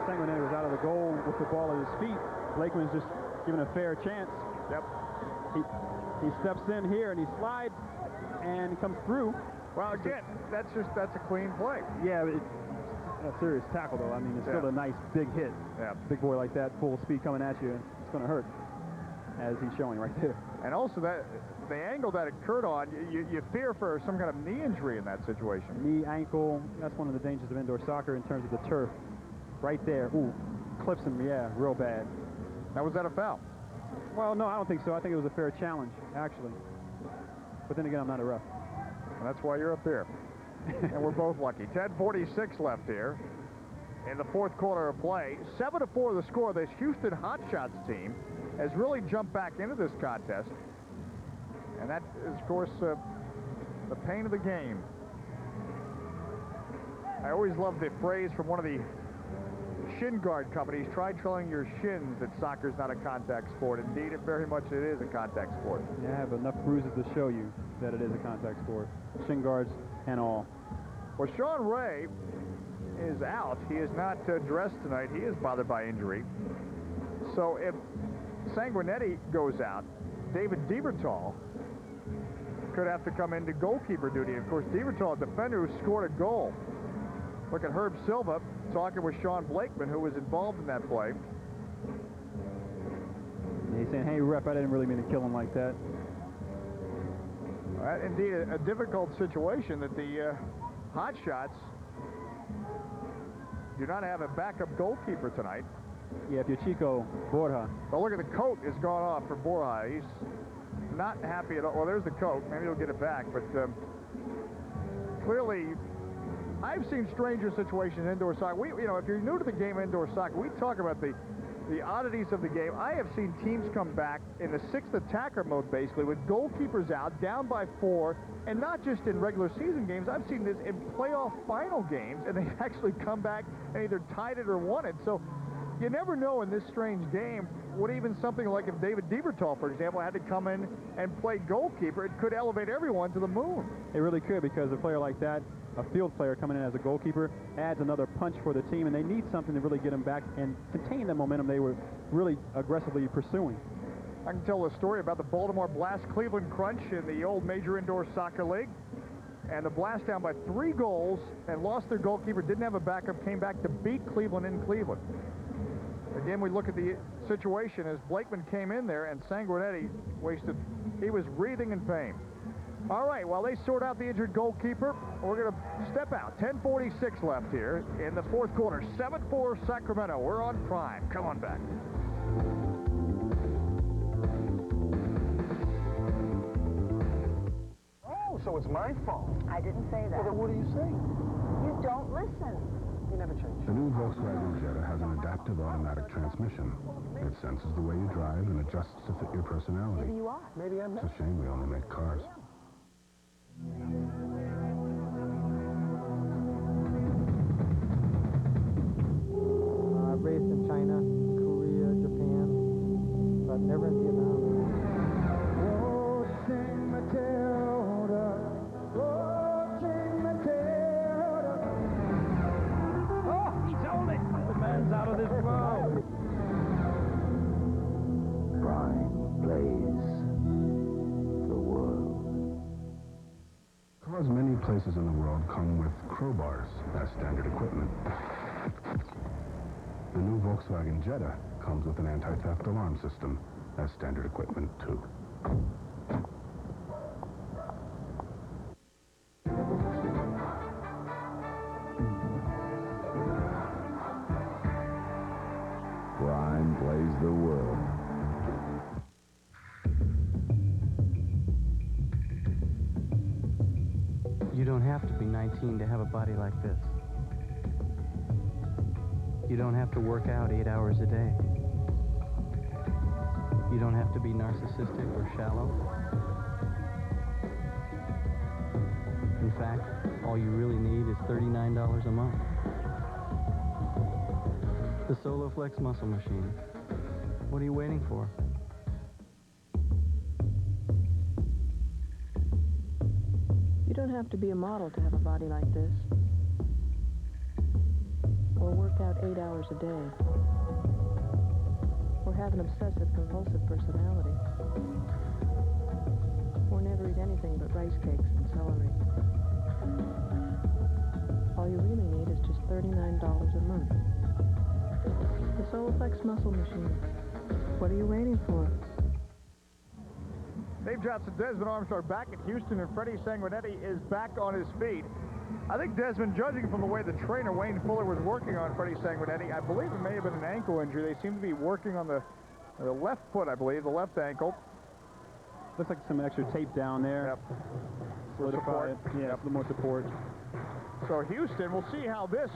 Sanguinetti was out of the goal with the ball at his feet. Blakeman's just given a fair chance. Yep. He steps in here and he slides and comes through. Well, again, that's a clean play. Yeah, it's a serious tackle, though. I mean, it's still a nice big hit. Yeah. Big boy like that, full speed coming at you, it's going to hurt, as he's showing right there. And also that the angle that it occurred on, you fear for some kind of knee injury in that situation. Knee, ankle, that's one of the dangers of indoor soccer in terms of the turf. Right there, ooh, clips him, yeah, real bad. Now, was that a foul? Well, no, I don't think so. I think it was a fair challenge, actually. But then again, I'm not a ref. And that's why you're up here. And we're both lucky. 10:46 left here in the fourth quarter of play. 7-4 the score. This Houston Hotshots team has really jumped back into this contest. And that is, of course, the pain of the game. I always love the phrase from one of the shin guard companies, try telling your shins that soccer's not a contact sport. Indeed, very much it is a contact sport. Yeah, I have enough bruises to show you that it is a contact sport. Shin guards and all. Well, Sean Ray is out. He is not dressed tonight. He is bothered by injury. So if Sanguinetti goes out, David Diebertal could have to come into goalkeeper duty. Of course, Diebertal, a defender who scored a goal. Look at Herb Silva talking with Sean Blakeman, who was involved in that play. He's saying, hey, ref, I didn't really mean to kill him like that. Indeed, a difficult situation that the Hotshots do not have a backup goalkeeper tonight. Yeah, if you're Chico Borja. Well, look at the coat has gone off for Borja. He's not happy at all. Well, there's the coat. Maybe he'll get it back, but clearly, I've seen stranger situations in indoor soccer. If you're new to the game of indoor soccer, we talk about the oddities of the game. I have seen teams come back in the sixth attacker mode, basically, with goalkeepers out, down by 4, and not just in regular season games. I've seen this in playoff final games, and they actually come back and either tied it or won it. So you never know in this strange game what even something like if David Diebertal, for example, had to come in and play goalkeeper, it could elevate everyone to the moon. It really could, because a player like that, a field player coming in as a goalkeeper, adds another punch for the team, and they need something to really get them back and contain the momentum they were really aggressively pursuing. I can tell a story about the Baltimore Blast Cleveland Crunch in the old Major Indoor Soccer League. And the Blast down by 3 goals and lost their goalkeeper, didn't have a backup, came back to beat Cleveland in Cleveland. Again, we look at the situation as Blakeman came in there and Sanguinetti he was breathing in pain. All right, while they sort out the injured goalkeeper, we're going to step out. 10:46 left here in the fourth quarter. 7-4 Sacramento. We're on Prime. Come on back. Oh, so it's my fault. I didn't say that. Well, then what do you say? You don't listen. You never change. The new Volkswagen Jetta has an adaptive automatic transmission. It senses the way you drive and adjusts to fit your personality. Maybe you are. Maybe I'm not. It's a shame we only make cars. I've raced in China, Korea, Japan, but never in Vietnam. Oh, sing Matilda. Oh, sing Matilda. Oh, he told it! The man's out of this world. Prime plays the world. Cars many places in the world come with crowbars as standard equipment. The new Volkswagen Jetta comes with an anti-theft alarm system as standard equipment, too. Prime plays the world. You don't have to be 19 to have a body like this. You don't have to work out 8 hours a day. You don't have to be narcissistic or shallow. In fact, all you really need is $39 a month. The SoloFlex Muscle Machine. What are you waiting for? You don't have to be a model to have a body like this. Or work out 8 hours a day. Or have an obsessive-compulsive personality. or never eat anything but rice cakes and celery. All you really need is just $39 a month. The Soloflex Muscle Machine. What are you waiting for? Dave Johnson, Desmond Armstrong back at Houston, and Freddie Sanguinetti is back on his feet. I think, Desmond, judging from the way the trainer, Wayne Fuller, was working on Freddie Sanguinetti, I believe it may have been an ankle injury. They seem to be working on the left foot, I believe, the left ankle. Looks like some extra tape down there. Yep. Solidify it. Yeah, a little more support. So Houston, we'll see how this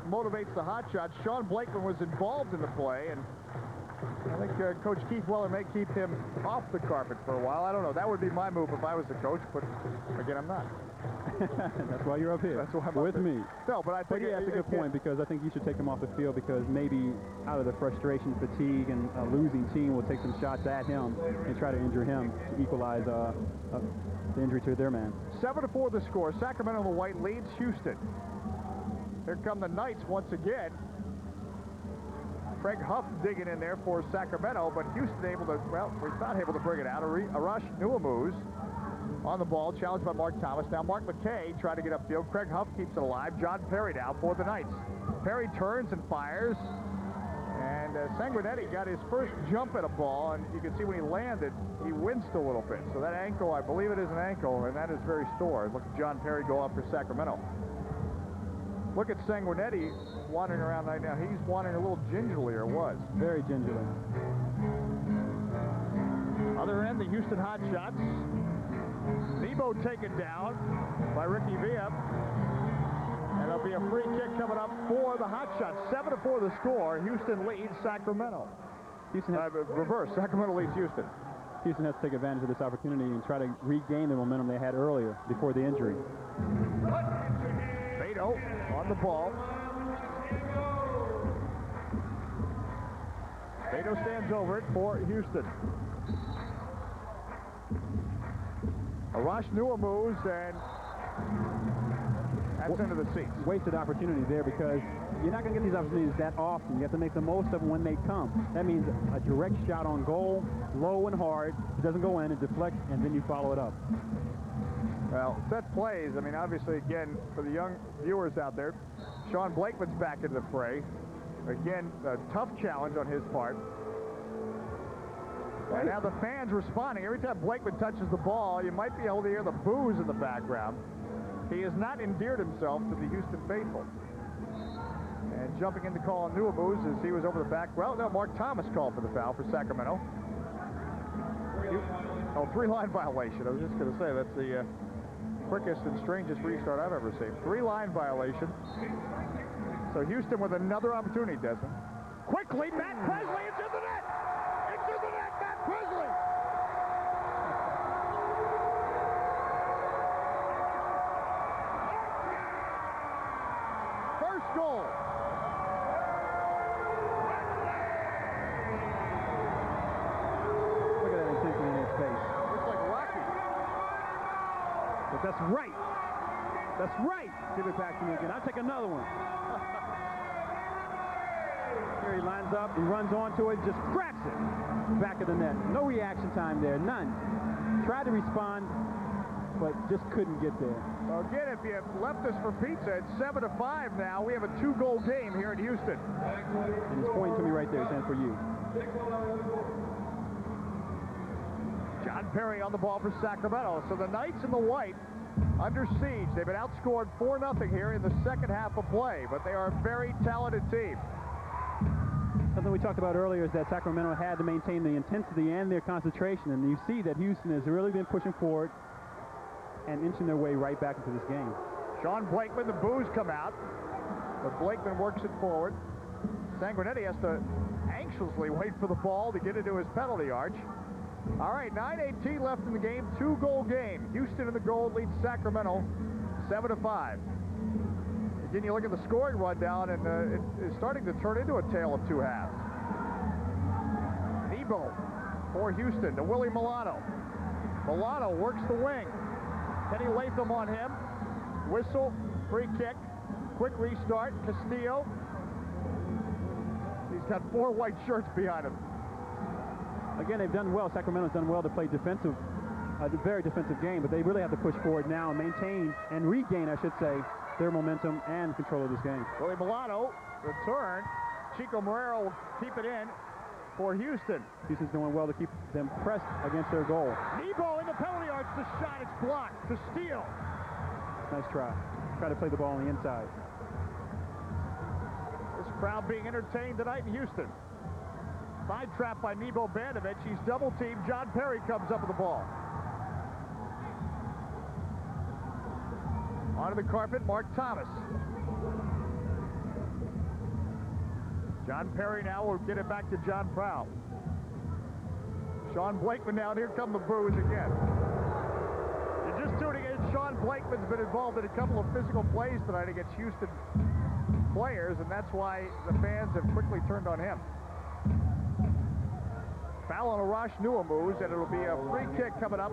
motivates the Hotshots. Sean Blakeman was involved in the play, and I think Coach Keith Weller may keep him off the carpet for a while. I don't know. That would be my move if I was the coach, but again, I'm not. That's why you're up here. That's why I'm with me. No, but I think yeah, that's a good point, because I think you should take him off the field, because maybe out of the frustration, fatigue, and a losing team will take some shots at him and try to injure him to equalize the injury to their man. 7-4 the score. Sacramento in the white leads Houston. Here come the Knights once again. Craig Huff digging in there for Sacramento, but Houston able to, well, we're not able to bring it out. Arash Nuamuz on the ball, challenged by Mark Thomas. Now Mark McKay trying to get upfield. Craig Huff keeps it alive. John Perry now for the Knights. Perry turns and fires, and Sanguinetti got his first jump at a ball, and you can see when he landed, he winced a little bit. So that ankle, I believe it is an ankle, and that is very sore. Look at John Perry go up for Sacramento. Look at Sanguinetti wandering around right now. He's wandering a little gingerly, or was. Very gingerly. Other end, the Houston Hotshots. Nebo taken down by Ricky Villa. And there'll be a free kick coming up for the Hotshots. 7-4 the score. Houston leads Sacramento. Houston has reverse. Sacramento leads Houston. Houston has to take advantage of this opportunity and try to regain the momentum they had earlier before the injury. Beto on the ball. Beto stands over it for Houston. Arash Nuamuz, and that's into the seats. Wasted opportunity there, because you're not going to get these opportunities that often. You have to make the most of them when they come. That means a direct shot on goal, low and hard. It doesn't go in, it deflects, and then you follow it up. Well, set plays. I mean, obviously, again, for the young viewers out there, Sean Blakeman's back into the fray. Again, a tough challenge on his part. And now the fans responding. Every time Blakeman touches the ball, you might be able to hear the boos in the background. He has not endeared himself to the Houston faithful. And jumping in to call on Nuamuz as he was over the back. Well, no, Mark Thomas called for the foul for Sacramento. Oh, three-line violation. I was just going to say, that's the quickest and strangest restart I've ever seen. Three-line violation. So Houston with another opportunity, Desmond. Quickly, Matt Presley into the net! Into the net, Matt Presley! First goal. Look at that intensity in his face. Looks like Rocky. But that's right. That's right. Give it back to me again. I'll take another one. Here he lines up, he runs onto it, just cracks it. Back of the net. No reaction time there, none. Tried to respond, but just couldn't get there. Well, again, if you left us for pizza, it's 7-5 now. We have a 2-goal game here in Houston. And he's pointing to me right there, saying for you. John Perry on the ball for Sacramento. So the Knights in the white under siege. They've been outscored 4-0 here in the second half of play, but they are a very talented team. Something we talked about earlier is that Sacramento had to maintain the intensity and their concentration, and you see that Houston has really been pushing forward and inching their way right back into this game. Sean Blakeman, the boos come out, but Blakeman works it forward. Sanguinetti has to anxiously wait for the ball to get into his penalty arch. All right, 9:18 left in the game, 2-goal game. Houston in the goal leads Sacramento 7-5. Again, you look at the scoring rundown, and it is starting to turn into a tale of two halves. Nebo for Houston to Willie Milano. Milano works the wing. Kenny Latham on him. Whistle, free kick, quick restart. Castillo. He's got 4 white shirts behind him. Again, they've done well. Sacramento's done well to play defensive a very defensive game, but they really have to push forward now and maintain and regain, I should say, their momentum and control of this game. Willie Milano, return. Chico Marrero will keep it in for Houston. Houston's doing well to keep them pressed against their goal. Nebo in the penalty arch. The shot, it's blocked. To steal. Nice try. Try to play the ball on the inside. This crowd being entertained tonight in Houston. Side trap by Nebo Bandovich. He's double teamed. John Perry comes up with the ball. Onto the carpet, Mark Thomas. John Perry now will get it back to John Prowl. Sean Blakeman now, and here come the boos again. You're just tuning in. Sean Blakeman's been involved in a couple of physical plays tonight against Houston players, and that's why the fans have quickly turned on him. Foul on Arash Nuamoose, and it'll be a free kick coming up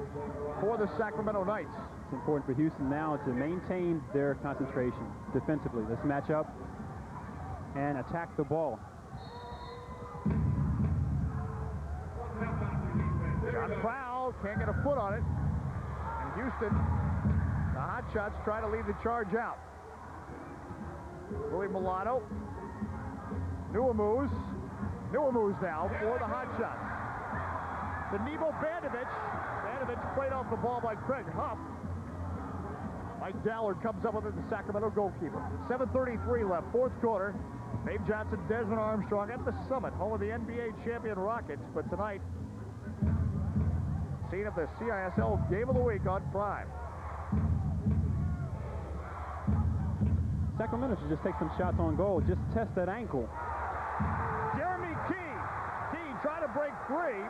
for the Sacramento Knights. It's important for Houston now to maintain their concentration defensively. Let's match up and attack the ball. John Prowl can't get a foot on it. And Houston, the Hotshots try to lead the charge out. Willie Milano. Nuamoose now for the Hotshots. The Nebo Bandovich. Bandovich played off the ball by Craig Huff. Mike Dallard comes up with it, the Sacramento goalkeeper. 7:33 left, fourth quarter. Dave Johnson, Desmond Armstrong at the Summit, home of the NBA champion Rockets. But tonight, scene of the CISL Game of the Week on Prime. Sacramento should just take some shots on goal. Just test that ankle. Jeremy Key. Key trying to break free.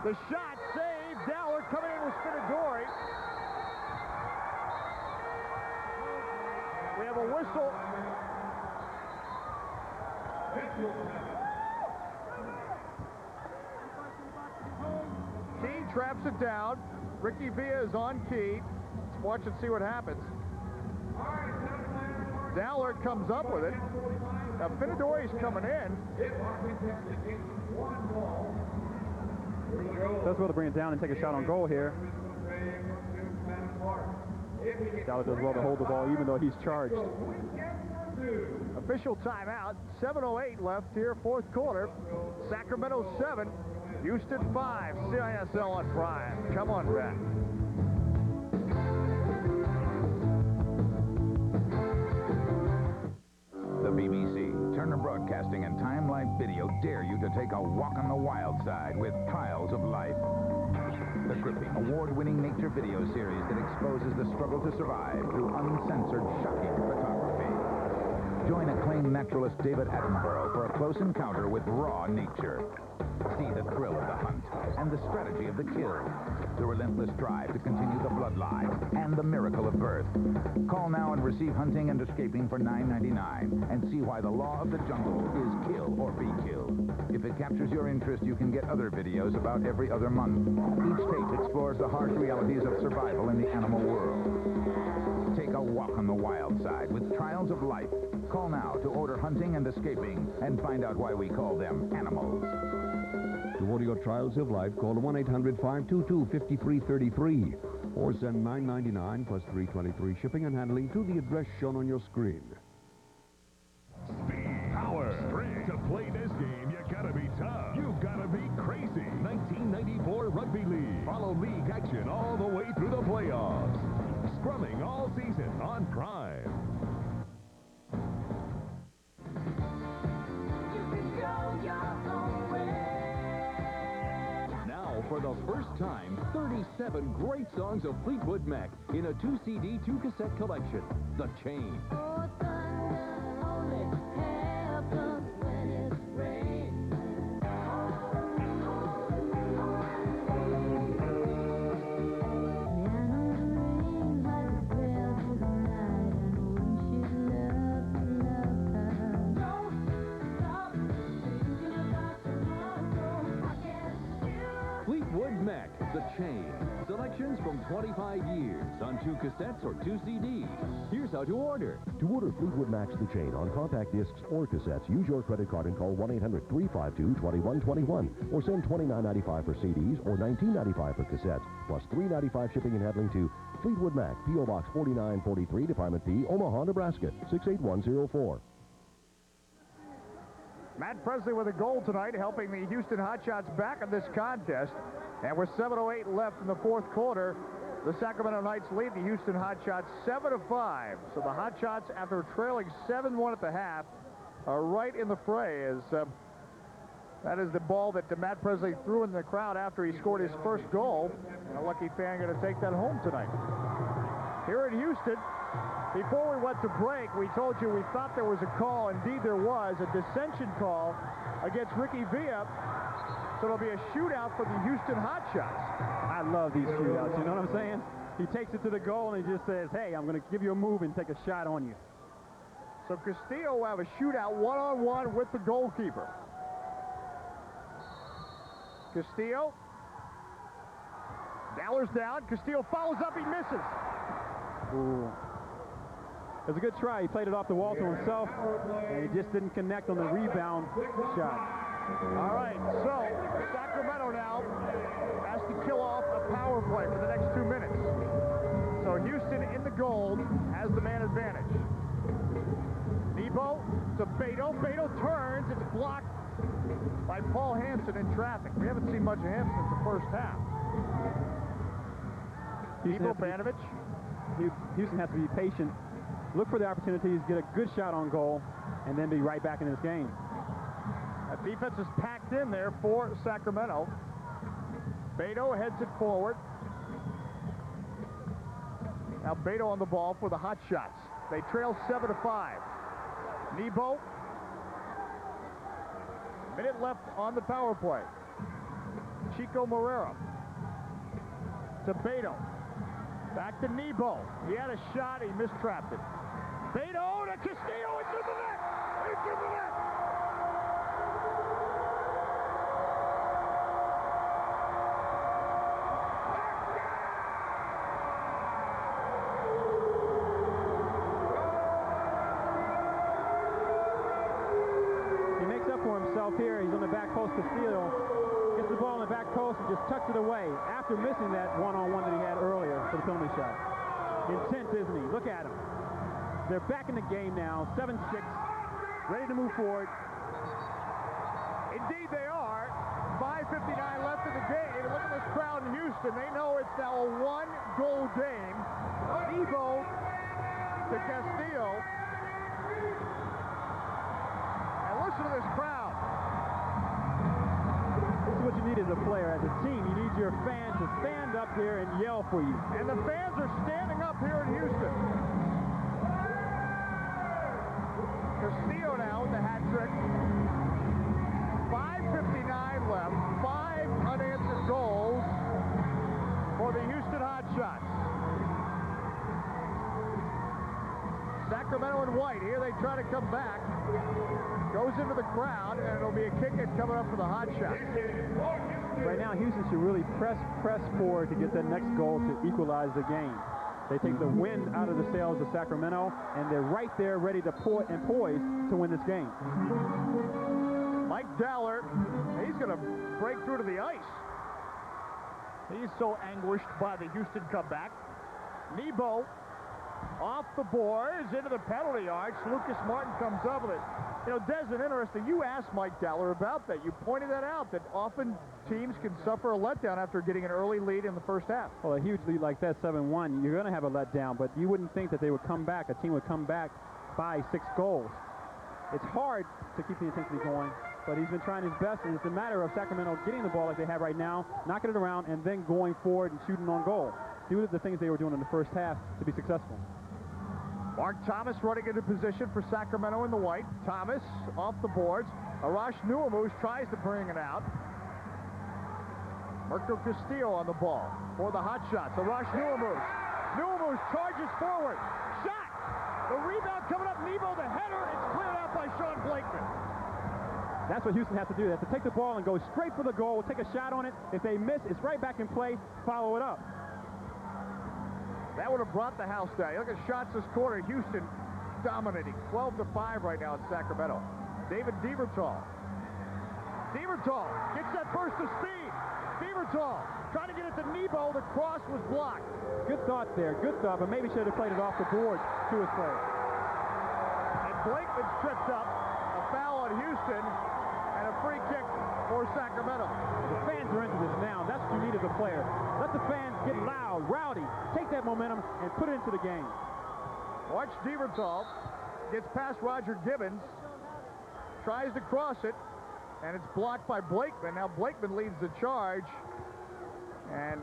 The shot saved. Dowler coming in with Spinadori. We have a whistle. Key traps it down. Ricky Villa is on Key. Let's watch and see what happens. Dowler comes up with it. Now Spinadori's coming in. Does well to bring it down and take a shot on goal here. Dowler does well to hold the ball even though he's charged. Official timeout. 7:08 left here, fourth quarter. Sacramento 7, Houston 5. CISL on Prime. Come on back. The BBC, Turner Broadcasting, and Time Life Video dare you to take a walk on the wild side with Trials of Life. The gripping, award-winning nature video series that exposes the struggle to survive through uncensored, shocking photography. Join acclaimed naturalist David Attenborough for a close encounter with raw nature. See the thrill of the hunt and the strategy of the kill, the relentless drive to continue the bloodline, and the miracle of birth. Call now and receive Hunting and Escaping for $9.99 and see why the law of the jungle is kill or be killed. If it captures your interest, you can get other videos about every other month. Each tape explores the harsh realities of survival in the animal world. Take a walk on the wild side with Trials of Life. Call now to order Hunting and Escaping and find out why we call them animals. To order your Trials of Life, call 1-800-522-5333 or send $9.99 plus $3.23 shipping and handling to the address shown on your screen. Speed, power, strength. To play this game, you gotta be tough. You gotta be crazy. 1994 Rugby League. Follow league action all the way through the playoffs. Scrumming all season on Prime. For the first time, 37 great songs of Fleetwood Mac in a 2-CD, 2-cassette collection. The Chain. Oh, thunder only happens when it's rain. Fleetwood Mac, The Chain. Selections from 25 years on 2 cassettes or 2 CDs. Here's how to order. To order Fleetwood Mac's The Chain on compact discs or cassettes, use your credit card and call 1-800-352-2121 or send $29.95 for CDs or $19.95 for cassettes, plus $3.95 shipping and handling to Fleetwood Mac, P.O. Box 4943, Department P, Omaha, Nebraska, 68104. Matt Presley with a goal tonight, helping the Houston Hotshots back in this contest. And with 7:08 left in the fourth quarter, the Sacramento Knights lead the Houston Hotshots 7-5. So the Hotshots, after trailing 7-1 at the half, are right in the fray. As that is the ball that Matt Presley threw in the crowd after he scored his first goal. And a lucky fan going to take that home tonight. Here in Houston, before we went to break, we told you we thought there was a call. Indeed, there was a dissension call against Ricky Villa. So it'll be a shootout for the Houston Hotshots. I love these shootouts, you know what I'm saying? He takes it to the goal and he just says, hey, I'm going to give you a move and take a shot on you. So Castillo will have a shootout one-on-one with the goalkeeper. Castillo. Daller's down. Castillo follows up. He misses. Ooh. It was a good try. He played it off the wall to himself, and he just didn't connect on the rebound shot. All right, so Sacramento now has to kill off a power play for the next 2 minutes. So Houston in the goal has the man advantage. Nebo to Beto. Beto turns. It's blocked by Paul Hansen in traffic. We haven't seen much of him since the first half. Nebo Banovich. Houston has to be patient. Look for the opportunities, get a good shot on goal, and then be right back in this game. That defense is packed in there for Sacramento. Beto heads it forward. Now Beto on the ball for the Hotshots. They trail 7-5. Nebo. Minute left on the power play. Chico Morera. To Beto. Back to Nebo. He had a shot. He mistrapped it. Beto to Castillo into the net. Into the net. He makes up for himself here. He's on the back post. Castillo gets the ball on the back post and just tucks it away after missing that one-on-one that he had earlier for the penalty shot. Intense, isn't he? Look at him. They're back in the game now, 7-6, ready to move forward. Indeed they are. 5:59 left in the game. Look at this crowd in Houston. They know it's now a one-goal game. Nebo to Castillo. And listen to this crowd. This is what you need as a player, as a team. You need your fans to stand up here and yell for you. And the fans are standing up here in Houston. Castillo now with the hat trick. 5:59 left. 5 unanswered goals for the Houston Hotshots. Sacramento in white. Here they try to come back. Goes into the crowd, and it'll be a kick-in coming up for the Hotshots. Right now, Houston should really press forward to get that next goal to equalize the game. They take the wind out of the sails of Sacramento, and they're right there ready to poised to win this game. Mike Daller, he's going to break through to the ice. He's so anguished by the Houston comeback. Nebo off the boards into the penalty arch. Lucas Martin comes up with it. You know, Desmond, interesting. You asked Mike Daller about that. You pointed that out, that often teams can suffer a letdown after getting an early lead in the first half. Well, a huge lead like that, 7-1, you're going to have a letdown, but you wouldn't think that they would come back. A team would come back by 6 goals. It's hard to keep the intensity going, but he's been trying his best, and it's a matter of Sacramento getting the ball like they have right now, knocking it around, and then going forward and shooting on goal. Do the things they were doing in the first half to be successful. Mark Thomas running into position for Sacramento in the white. Thomas off the boards. Arash Nuamoose tries to bring it out. Mirko Castillo on the ball for the Hotshots. Arash Nuamoose. Nuamoose charges forward. Shot! The rebound coming up. Nebo, the header. It's cleared out by Sean Blakeman. That's what Houston has to do. They have to take the ball and go straight for the goal, take a shot on it. If they miss, it's right back in play, follow it up. That would have brought the house down. You look at shots this quarter. Houston dominating. 12-5 right now in Sacramento. David Diebertal. Diebertal gets that burst of speed. Diebertal trying to get it to Nebo. The cross was blocked. Good thought there. Good thought, but maybe should have played it off the board to his player. And Blakeman tripped up. A foul on Houston and a free kick for Sacramento. The fans are into this now. That's what you need as a player. Let the fans get loud, rowdy, take that momentum and put it into the game. Watch Diebertal gets past Roger Gibbons, tries to cross it, and it's blocked by Blakeman. Now Blakeman leads the charge. And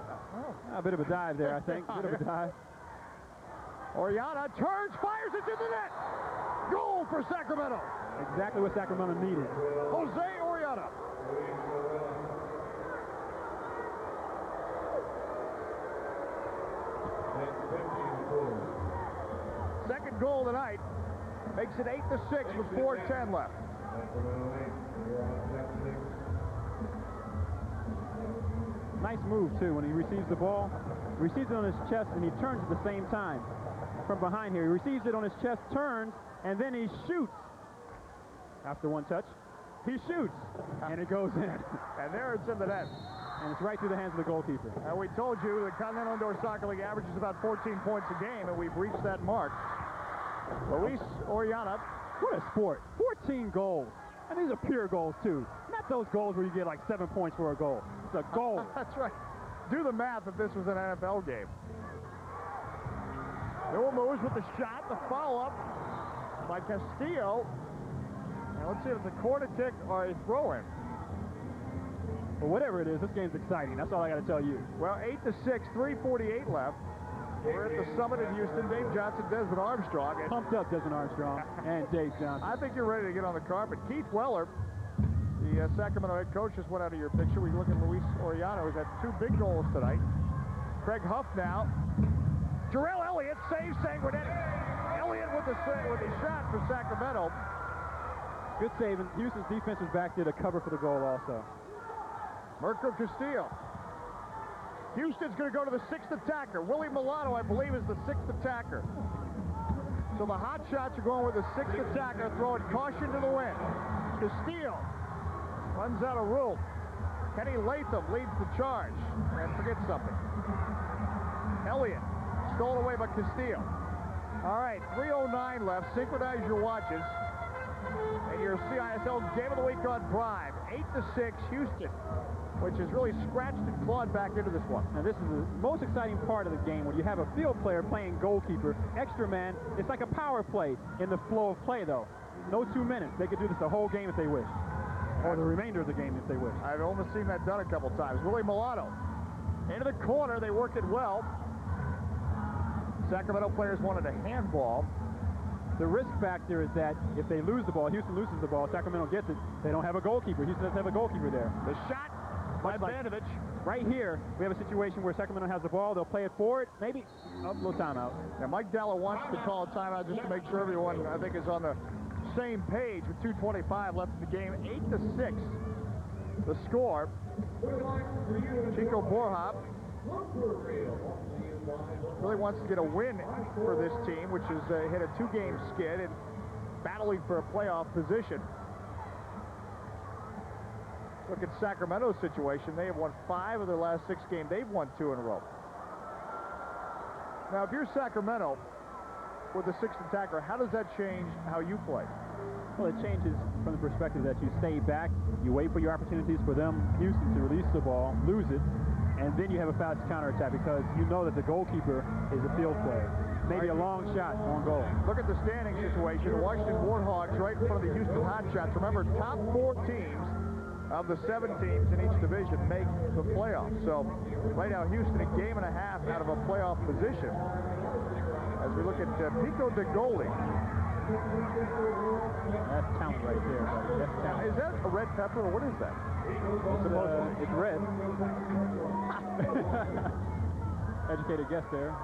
a bit of a dive there, I think. A bit of a dive. Oriana turns, fires it to the net. Goal for Sacramento. Exactly what Sacramento needed. Jose Oriana. Second goal tonight makes it 8-6 with 4:10 left. Nice move, too, when he receives the ball. He receives it on his chest, and he turns at the same time. From behind here, he receives it on his chest, turns, and then he shoots. After one touch, he shoots, and it goes in. And there it's in the net. And it's right through the hands of the goalkeeper. And we told you the Continental Indoor Soccer League averages about 14 points a game, and we've reached that mark. Luis Oriana. What a sport. 14 goals. And these are pure goals, too. Not those goals where you get like 7 points for a goal. It's a goal. That's right. Do the math if this was an NFL game. Newell moves with the shot, the follow-up by Castillo. And let's see if it's a corner kick or a throw-in. Well, whatever it is, this game's exciting. That's all I got to tell you. Well, 8-6, 3:48 left. We're at the Summit in Houston. Dave Johnson, Desmond Armstrong. Pumped up, Desmond Armstrong and Dave Johnson. I think you're ready to get on the carpet. Keith Weller, the Sacramento head coach, just went out of your picture. We look at Luis Oriana, who's had 2 big goals tonight. Craig Huff now. Jarrell Elliott saves Sanguinetti. Elliott with the shot for Sacramento. Good save, and Houston's defense was back there to cover for the goal also. Mirko Castillo. Houston's going to go to the 6th attacker. Willie Milano, I believe, is the 6th attacker. So the Hotshots are going with the 6th attacker, throwing caution to the wind. Castillo runs out of room. Kenny Latham leads the charge. And forget something. Elliott, stolen away by Castillo. All right, 3:09 left. Synchronize your watches. And your CISL Game of the Week on Prime. 8-6, Houston, which has really scratched and clawed back into this one. Now, this is the most exciting part of the game. When you have a field player playing goalkeeper, extra man, it's like a power play in the flow of play, though. No 2 minutes. They could do this the whole game if they wish. Or the remainder of the game if they wish. I've almost seen that done a couple times. Willie Milano. Into the corner. They work it well. Sacramento players wanted a handball. The risk factor is that if they lose the ball, Houston loses the ball, Sacramento gets it, they don't have a goalkeeper. Houston doesn't have a goalkeeper there. The shot by Banovich. Right here, we have a situation where Sacramento has the ball. They'll play it forward. Maybe a little timeout. Now, Mike Dalla wants to call a timeout just to make sure everyone, I think, is on the same page with 2:25 left in the game. 8-6. The score. Chico Borja really wants to get a win for this team, which has hit a 2-game skid and battling for a playoff position. Look at Sacramento's situation. They have won 5 of their last 6 games. They've won 2 in a row. Now, if you're Sacramento with the 6th attacker, how does that change how you play? Well, it changes from the perspective that you stay back, you wait for your opportunities for them, Houston, to release the ball, lose it, and then you have a fast counterattack because you know that the goalkeeper is a field player. Maybe a long shot on goal. Look at the standing situation. Washington Warthogs right in front of the Houston Hotshots. Remember, top 4 teams of the 7 teams in each division make the playoffs. So right now, Houston a game and a half out of a playoff position. As we look at Pico de Goli. That's talent right there, buddy. That's talent. Is that a red pepper, or what is that? It's red. educated guess there.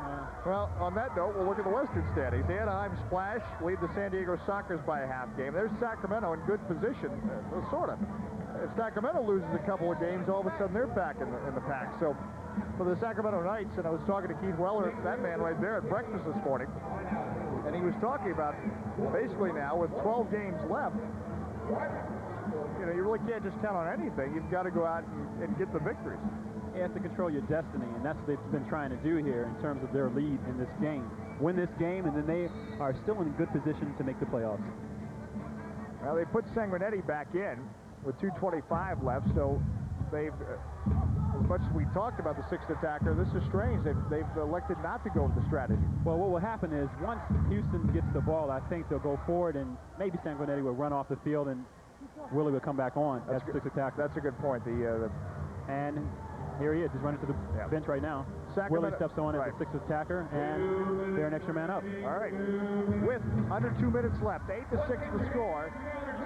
Well, on that note, we'll look at the Western standings. The Anaheim Splash lead the San Diego Sockers by a half game. There's Sacramento in good position, sort of. If Sacramento loses a couple of games, all of a sudden they're back in the pack. So for the Sacramento Knights, and I was talking to Keith Weller, that man right there, at breakfast this morning, and he was talking about basically now with 12 games left, you know, you really can't just count on anything. You've got to go out and get the victories. You have to control your destiny, and that's what they've been trying to do here in terms of their lead in this game. Win this game, and then they are still in good position to make the playoffs. Well, they put Sanguinetti back in with 2:25 left, so they've, as much as we talked about the sixth attacker, this is strange. They've elected not to go with the strategy. Well, what will happen is once Houston gets the ball, I think they'll go forward, and maybe Sanguinetti will run off the field, and Willie will come back on as sixth attacker. That's a good point. And here he is. He's running to the bench right now. Willie steps on as the sixth attacker, and they're an extra man up. All right. With under 2 minutes left, 8-6 the score.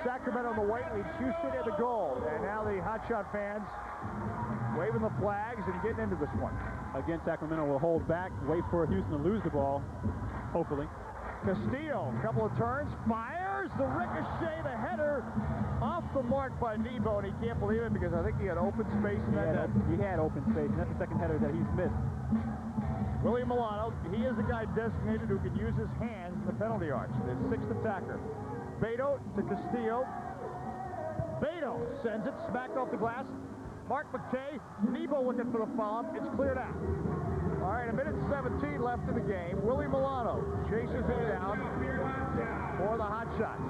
Sacramento in the white lead, Houston in the gold. And now the Hotshot fans waving the flags and getting into this one. Again, Sacramento will hold back, wait for Houston to lose the ball, hopefully. Castillo, a couple of turns, fires the ricochet, the header off the mark by Nebo, and he can't believe it because I think he had open space in that net. He had open space, and that's the second header that he's missed. Willie Milano, he is the guy designated who can use his hands in the penalty arch. The sixth attacker. Beto to Castillo. Beto sends it, smacked off the glass. Mark McKay, Nebo looking for the follow-up. It's cleared out. All right, 1:17 left in the game. Willie Milano chases it down for the Hotshots.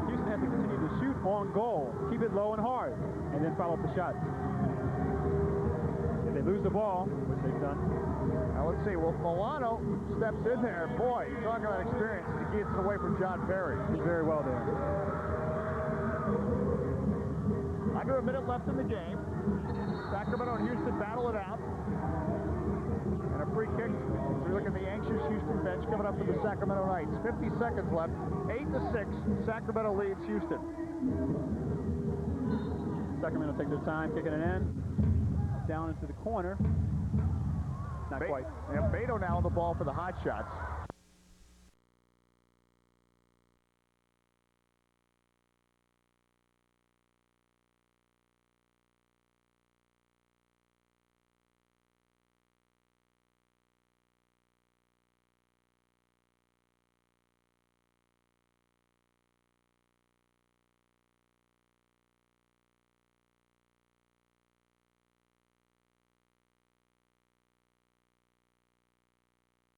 Houston has to continue to shoot on goal. Keep it low and hard, and then follow up the shot. If they lose the ball, which they've done. Now let's see. Well, Milano steps in there. Boy, you're talking about experience. He gets away from John Perry. He's very well there. Under a minute left in the game. Sacramento and Houston battle it out. And a free kick. So you look at the anxious Houston bench coming up for the Sacramento Knights. 50 seconds left. 8-6. Sacramento leads Houston. Sacramento takes their time kicking it in. Down into the corner. Not quite. Yeah, Beto now on the ball for the Hotshots.